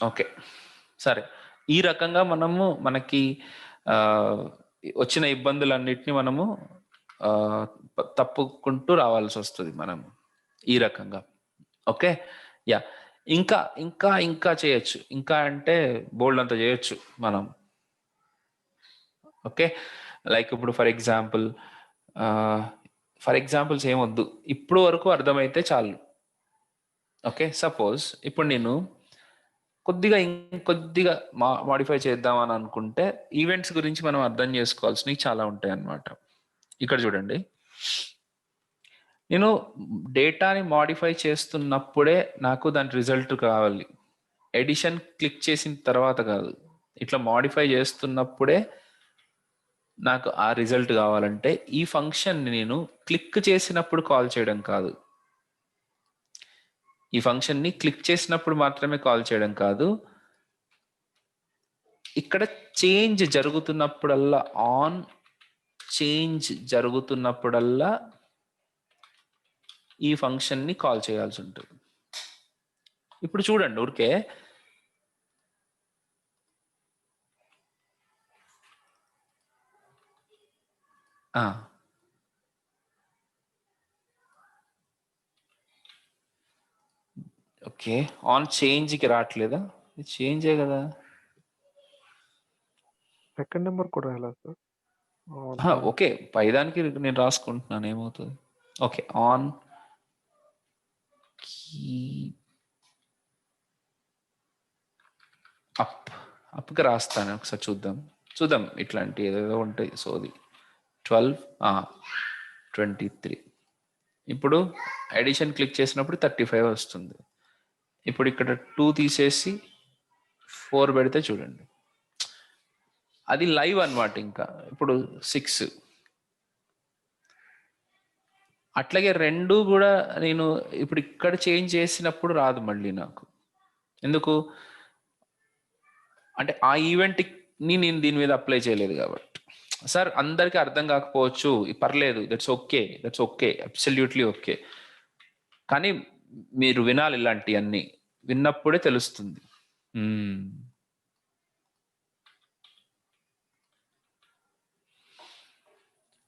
ఓకే, సరే. ఈ రకంగా మనకి వచ్చిన ఇబ్బందులన్నిటిని మనము తప్పుకుంటూ రావాల్సి వస్తుంది మనం ఈ రకంగా. Okay, yeah. ఇంకా చేయొచ్చు. ఇంకా అంటే బోల్డ్ అంతా చేయొచ్చు మనం. ఓకే, లైక్ ఇప్పుడు ఫర్ ఎగ్జాంపుల్స్ ఏమొద్దు, ఇప్పుడు వరకు అర్థమైతే చాలు. ఓకే, సపోజ్ ఇప్పుడు నేను ఇంకొద్దిగా మాడిఫై చేద్దామని అనుకుంటే ఈవెంట్స్ గురించి మనం అర్థం చేసుకోవాల్సినవి చాలా ఉంటాయి అన్నమాట. ఇక్కడ చూడండి, నేను డేటాని మాడిఫై చేస్తున్నప్పుడే నాకు దాని రిజల్ట్ కావాలి. ఎడిషన్ క్లిక్ చేసిన తర్వాత కాదు, ఇట్లా మాడిఫై చేస్తున్నప్పుడే నాకు ఆ రిజల్ట్ కావాలంటే ఈ ఫంక్షన్ని నేను క్లిక్ చేసినప్పుడు కాల్ చేయడం కాదు, ఈ ఫంక్షన్ని క్లిక్ చేసినప్పుడు మాత్రమే కాల్ చేయడం కాదు, ఇక్కడ చేంజ్ జరుగుతున్నప్పుడల్లా, ఆన్ చేంజ్ జరుగుతున్నప్పుడల్లా ఈ ఫంక్షన్ని కాల్ చేయాల్సి ఉంటుంది. ఇప్పుడు చూడండి, ఊరికే ఓకే, ఆన్ చేంజ్కి రావట్లేదా? ఇది చేంజే కదా. సెకండ్ నెంబర్ కూడా ఎలా సార్? ఓకే, పైదానికి నేను రాసుకుంటున్నాను, ఏమవుతుంది. ఓకే, ఆన్ అప్కి రాస్తాను, ఒకసారి చూద్దాం. ఇట్లాంటి ఏదేదో ఉంటాయి సోది. 12 23. ఇప్పుడు ఎడిషన్ క్లిక్ చేసినప్పుడు 35 వస్తుంది. ఇప్పుడు ఇక్కడ 2 తీసేసి 4 పెడితే చూడండి, అది లైవ్ అన్నమాట. ఇంకా ఇప్పుడు 6. అట్లాగే 2 కూడా నేను ఇప్పుడు ఇక్కడ చేంజ్ చేసినప్పుడు రాదు మళ్ళీ నాకు. ఎందుకు అంటే ఆ ఈవెంట్ని నేను దీని మీద అప్లై చేయలేదు కాబట్టి. సార్ అందరికీ అర్థం కాకపోవచ్చు, పర్లేదు, దట్స్ ఓకే, అబ్సల్యూట్లీ ఓకే. కానీ మీరు వినాలి, ఇలాంటివన్నీ విన్నప్పుడే తెలుస్తుంది.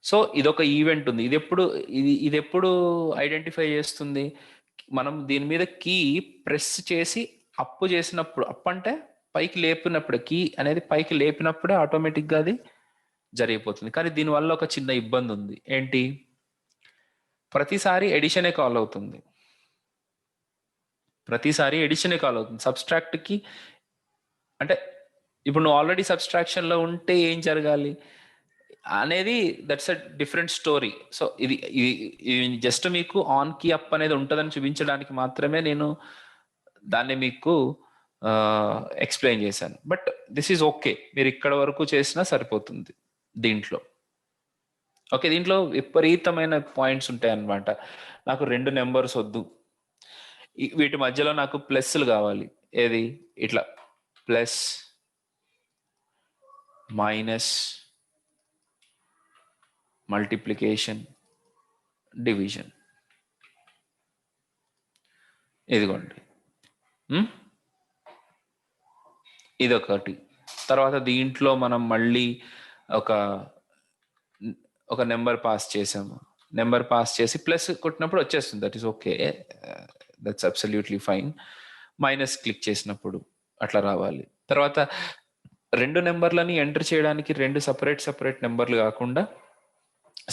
సో ఇదొక ఈవెంట్ ఉంది. ఇది ఎప్పుడు ఐడెంటిఫై చేస్తుంది? మనం దీని మీద కీ ప్రెస్ చేసి అప్పు చేసినప్పుడు, అప్పు అంటే పైకి లేపినప్పుడు కీ అనేది పైకి లేపినప్పుడే ఆటోమేటిక్గా అది జరిగిపోతుంది. కానీ దీనివల్ల ఒక చిన్న ఇబ్బంది ఉంది. ఏంటి? ప్రతిసారి ఎడిషనే కాల్ అవుతుంది. సబ్స్ట్రాక్ట్కి అంటే ఇప్పుడు నువ్వు ఆల్రెడీ సబ్స్ట్రాక్షన్లో ఉంటే ఏం జరగాలి అనేది that's a different story. So ఇది జస్ట్ మీకు ఆన్ కీ అప్ అనేది ఉంటుందని చూపించడానికి మాత్రమే నేను దాన్ని మీకు ఎక్స్ప్లెయిన్ చేశాను. బట్ దిస్ ఈజ్ ఓకే, మీరు ఇక్కడ వరకు చేసినా సరిపోతుంది దీంట్లో. ఓకే, దీంట్లో విపరీతమైన పాయింట్స్ ఉంటాయి అన్నమాట. నాకు 2 నెంబర్స్ వద్దు, వీటి మధ్యలో నాకు ప్లస్లు కావాలి. ఏది? ఇట్లా ప్లస్ మైనస్ మల్టిప్లికేషన్ డివిజన్, ఇదిగోండి. ఇదొకటి. తర్వాత దీంట్లో మనం మళ్ళీ ఒక నెంబర్ పాస్ చేసాము. నెంబర్ పాస్ చేసి ప్లస్ కొట్టినప్పుడు వచ్చేస్తుంది. That is okay, that's absolutely fine. Minus click చేసినప్పుడు అట్లా రావాలి. తర్వాత 2 నెంబర్లని ఎంటర్ చేయడానికి 2 సపరేట్ నెంబర్లు కాకుండా,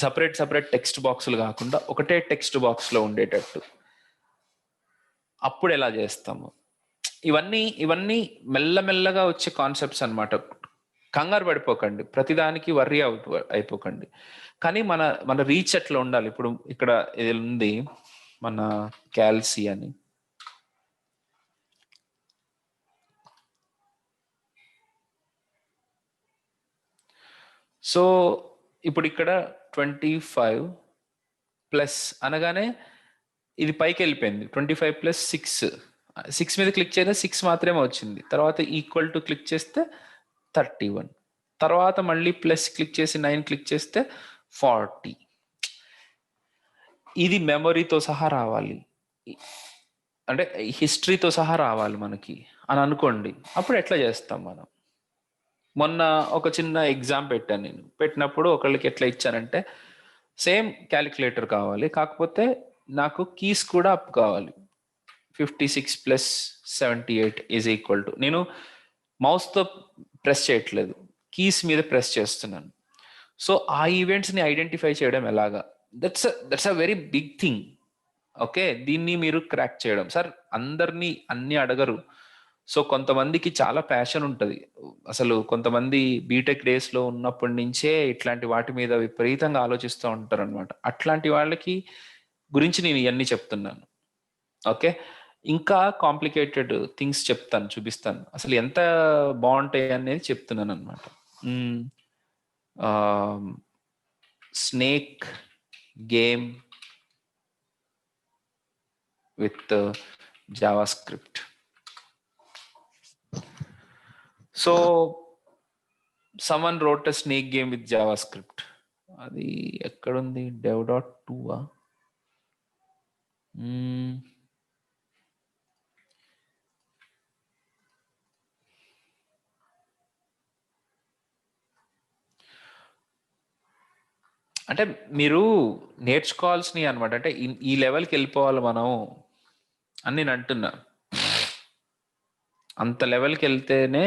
సపరేట్ టెక్స్ట్ బాక్సులు కాకుండా ఒకటే టెక్స్ట్ బాక్స్లో ఉండేటట్టు అప్పుడు ఎలా చేస్తాము? ఇవన్నీ మెల్లమెల్లగా వచ్చే కాన్సెప్ట్స్ అన్నమాట. కంగారు పడిపోకండి, ప్రతిదానికి వర్రీ అయిపోకండి. కానీ మన రీచ్ అట్లా ఉండాలి. ఇప్పుడు ఇక్కడ ఇది ఉంది మన క్యాల్సి అని. సో ఇప్పుడు ఇక్కడ 25 ప్లస్ అనగానే ఇది పైకి వెళ్ళిపోయింది. 25 ప్లస్ 6 మీద క్లిక్ చేస్తే 6 మాత్రమే వచ్చింది. తర్వాత ఈక్వల్ టు క్లిక్ చేస్తే 31. తర్వాత మళ్ళీ ప్లస్ క్లిక్ చేసి 9 క్లిక్ చేస్తే 40. ఇది మెమరీతో సహా రావాలి, అంటే హిస్టరీతో సహా రావాలి మనకి అని అనుకోండి. అప్పుడు ఎట్లా చేస్తాం మనం? మొన్న ఒక చిన్న ఎగ్జామ్ పెట్టాను నేను. పెట్టినప్పుడు ఒకళ్ళకి ఎట్లా ఇచ్చానంటే, సేమ్ క్యాలిక్యులేటర్ కావాలి, కాకపోతే నాకు కీస్ కూడా అప్ కావాలి. 56 ప్లస్ 78 ఈజ్ ఈక్వల్ టు, నేను మౌస్తో ప్రెస్ చేయట్లేదు, కీస్ మీద ప్రెస్ చేస్తున్నాను. సో ఆ ఈవెంట్స్ని ఐడెంటిఫై చేయడం ఎలాగా? That's a very big thing. Okay, దీన్ని మీరు క్రాక్ చేయడం. సార్ అందరినీ అన్ని అడగరు. సో కొంతమందికి చాలా ప్యాషన్ ఉంటుంది. అసలు కొంతమంది బీటెక్ డేస్లో ఉన్నప్పటి నుంచే ఇట్లాంటి వాటి మీద విపరీతంగా ఆలోచిస్తూ ఉంటారు అనమాట. అట్లాంటి వాళ్ళకి గురించి నేను ఇవన్నీ చెప్తున్నాను. ఓకే, ఇంకా కాంప్లికేటెడ్ థింగ్స్ చెప్తాను, చూపిస్తాను, అసలు ఎంత బాగుంటాయి అనేది చెప్తున్నాను అనమాట. Snake game with JavaScript. So someone wrote a snake game with JavaScript. అది ఎక్కడుంది? dev.to అంటే మీరు నేర్చుకోవాల్సినవి అనమాట. అంటే ఈ లెవెల్కి వెళ్ళిపోవాలి మనం అని నేను అంటున్నా. అంత లెవెల్కి వెళ్తేనే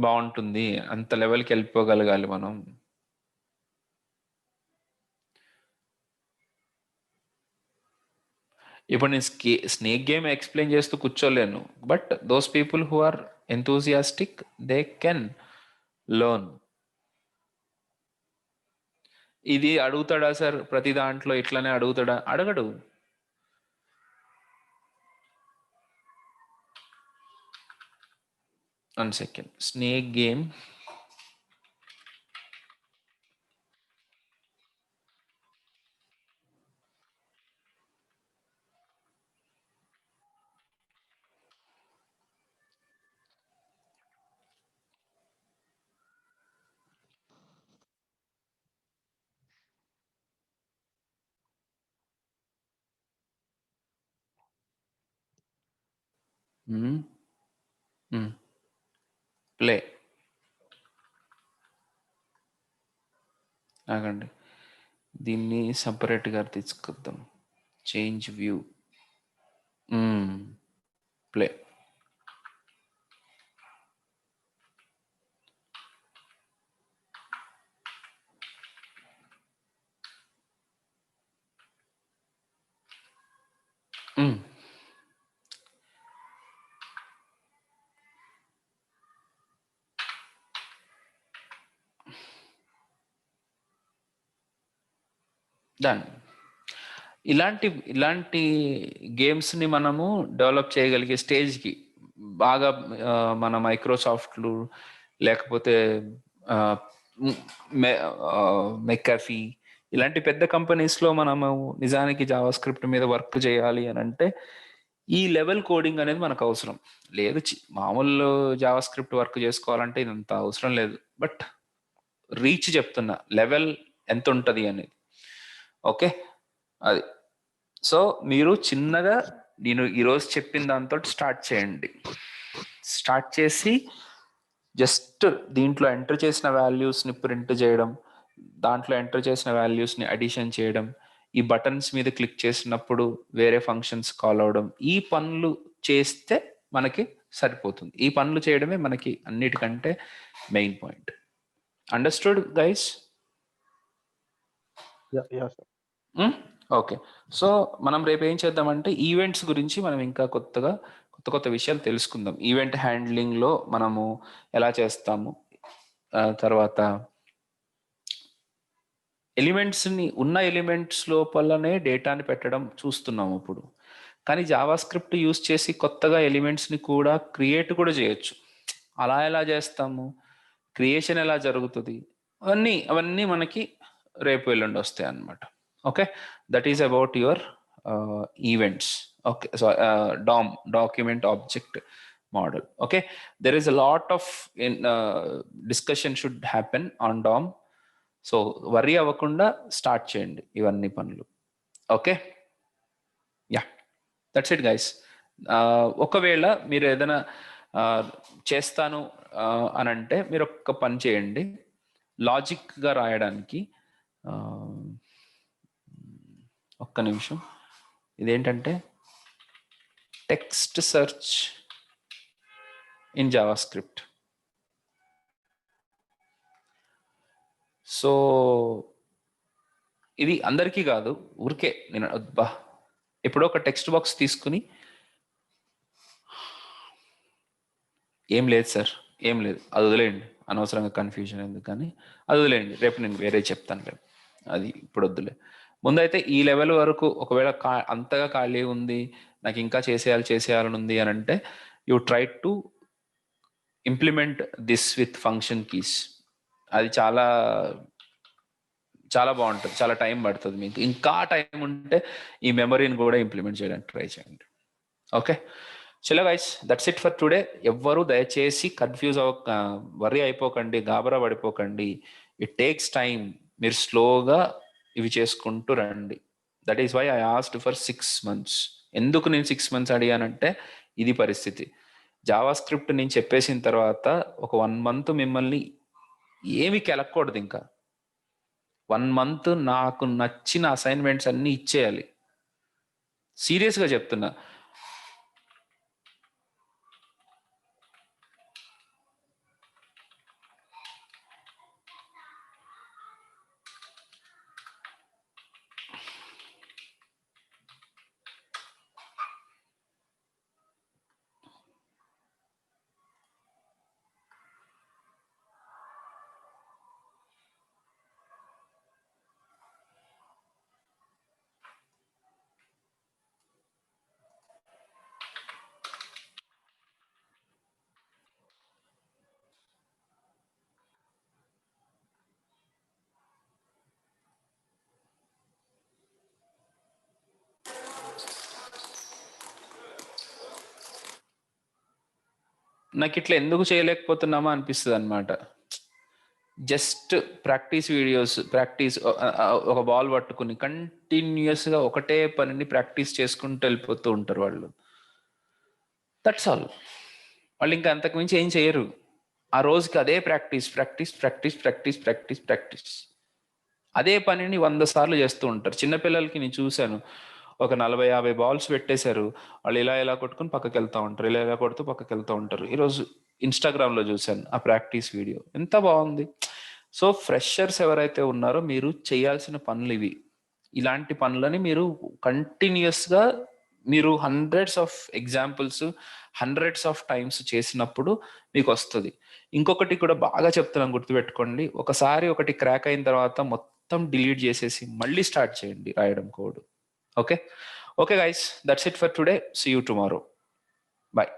బాగుంటుంది, అంత లెవెల్కి వెళ్ళిపోగలగాలి మనం. ఇప్పుడు నేను స్నేక్ గేమ్ ఎక్స్ప్లెయిన్ చేస్తూ కూర్చోలేను, but those people who are enthusiastic they can learn. ఇది అడుగుతాడా సార్ ప్రతి దాంట్లో ఇట్లానే అడుగుతాడా? అడగడు. One second, snake game play. ఆగండి, దీన్ని సపరేట్గా తీసుకొద్దాం. Change view, play. డన్. ఇలాంటి గేమ్స్ని మనము డెవలప్ చేయగలిగే స్టేజ్కి బాగా మన మైక్రోసాఫ్ట్లు లేకపోతే మెక్కఫీ ఇలాంటి పెద్ద కంపెనీస్లో మనము నిజానికి జావా స్క్రిప్ట్ మీద వర్క్ చేయాలి అని అంటే ఈ లెవెల్ కోడింగ్ అనేది మనకు అవసరం లేదు. మామూలు జావా స్క్రిప్ట్ వర్క్ చేసుకోవాలంటే ఇదంత అవసరం లేదు. బట్ రీచ్ చెప్తున్నా లెవెల్ ఎంత ఉంటుంది అనేది. ఓకే, అది. సో మీరు చిన్నగా నేను ఈరోజు చెప్పిన దాంతో స్టార్ట్ చేయండి. స్టార్ట్ చేసి జస్ట్ దీంట్లో ఎంటర్ చేసిన వాల్యూస్ని ప్రింట్ చేయడం, దాంట్లో ఎంటర్ చేసిన వాల్యూస్ని అడిషన్ చేయడం, ఈ బటన్స్ మీద క్లిక్ చేసినప్పుడు వేరే ఫంక్షన్స్ కాల్ అవడం, ఈ పనులు చేస్తే మనకి సరిపోతుంది. ఈ పనులు చేయడమే మనకి అన్నిటికంటే main point. Understood guys? Okay. So మనం రేపు ఏం చేద్దామంటే ఈవెంట్స్ గురించి మనం ఇంకా కొత్త విషయాలు తెలుసుకుందాం. ఈవెంట్ హ్యాండ్లింగ్లో మనము ఎలా చేస్తాము, తర్వాత ఉన్న ఎలిమెంట్స్ లోపలనే డేటాని పెట్టడం చూస్తున్నాము ఇప్పుడు. కానీ జావా స్క్రిప్ట్ యూస్ చేసి కొత్తగా ఎలిమెంట్స్ని కూడా క్రియేట్ కూడా చేయొచ్చు. అలా ఎలా చేస్తాము, క్రియేషన్ ఎలా జరుగుతుంది, అవన్నీ మనకి రేపు ఎల్లుండి వస్తాయి అన్నమాట. Okay, that is about your events. Okay, so DOM, document object model. Okay, there is a lot of discussion should happen on DOM. So worry అవ్వకుండా స్టార్ట్ చేయండి ఇవన్నీ పనులు. Okay, yeah, that's it guys. ఒకవేళ మీరు ఏదైనా చేస్తాను అని అంటే మీరు ఒక్క పని చేయండి. లాజిక్గా రాయడానికి ఒక్క నిమిషం. ఇదేంటంటే text search in Java script. So ఇది అందరికీ కాదు, ఊరికే నేను ఎప్పుడో ఒక టెక్స్ట్ బాక్స్ తీసుకుని ఏం లేదు సార్, ఏం లేదు, అది వదిలేయండి, అనవసరంగా కన్ఫ్యూజన్ ఎందుకు, కానీ అది వదిలేయండి, రేపు నేను వేరే చెప్తాను రేపు, అది ఇప్పుడు వద్దులే. ముందైతే ఈ లెవెల్ వరకు ఒకవేళ అంతగా ఖాళీ ఉంది, నాకు ఇంకా చేసేయాలని ఉంది అని అంటే you try to implement this with function keys. అది చాలా చాలా బాగుంటుంది, చాలా టైం పడుతుంది. మీకు ఇంకా టైం ఉంటే ఈ మెమరీని కూడా ఇంప్లిమెంట్ చేయడానికి ట్రై చేయండి. ఓకే, చలో guys, that's it for today. ఎవ్వరూ దయచేసి వరీ అయిపోకండి, గాబరా పడిపోకండి. It takes time. మీరు స్లోగా ఇవి చేసుకుంటూ రండి. That is why I asked for 6 months. ఎందుకు నేను 6 months అడిగానంటే ఇది పరిస్థితి. జావా స్క్రిప్ట్ నేను చెప్పేసిన తర్వాత ఒక 1 month మిమ్మల్ని ఏమి కెలక్కూడదు. ఇంకా 1 month నాకు నచ్చిన అసైన్మెంట్స్ అన్నీ ఇచ్చేయాలి. సీరియస్గా చెప్తున్నా. నాకు ఇట్లా ఎందుకు చేయలేకపోతున్నామా అనిపిస్తుంది అనమాట. జస్ట్ ప్రాక్టీస్ వీడియోస్, ఒక బాల్ పట్టుకుని కంటిన్యూస్గా ఒకటే పనిని ప్రాక్టీస్ చేసుకుంటూ వెళ్ళిపోతూ ఉంటారు వాళ్ళు. That's all. వాళ్ళు ఇంకా అంతకుమించి ఏం చేయరు. ఆ రోజుకి అదే ప్రాక్టీస్, అదే పనిని 100 సార్లు చేస్తూ ఉంటారు. చిన్నపిల్లలకి నేను చూశాను, ఒక 40-50 balls పెట్టేశారు, వాళ్ళు ఇలా కొట్టుకుని పక్కకి వెళ్తూ ఉంటారు, ఇలా కొడుతూ పక్కకి వెళ్తూ ఉంటారు. ఈరోజు ఇన్స్టాగ్రామ్లో చూశాను ఆ ప్రాక్టీస్ వీడియో, ఎంత బాగుంది. సో ఫ్రెషర్స్ ఎవరైతే ఉన్నారో మీరు చేయాల్సిన పనులు ఇవి. ఇలాంటి పనులని మీరు కంటిన్యూస్గా మీరు hundreds of examples hundreds of times చేసినప్పుడు మీకు వస్తుంది. ఇంకొకటి కూడా బాగా చెప్తున్నాను, గుర్తుపెట్టుకోండి. ఒకసారి ఒకటి క్రాక్ అయిన తర్వాత మొత్తం డిలీట్ చేసేసి మళ్ళీ స్టార్ట్ చేయండి రాయడం code. Okay guys, that's it for today. See you tomorrow. Bye.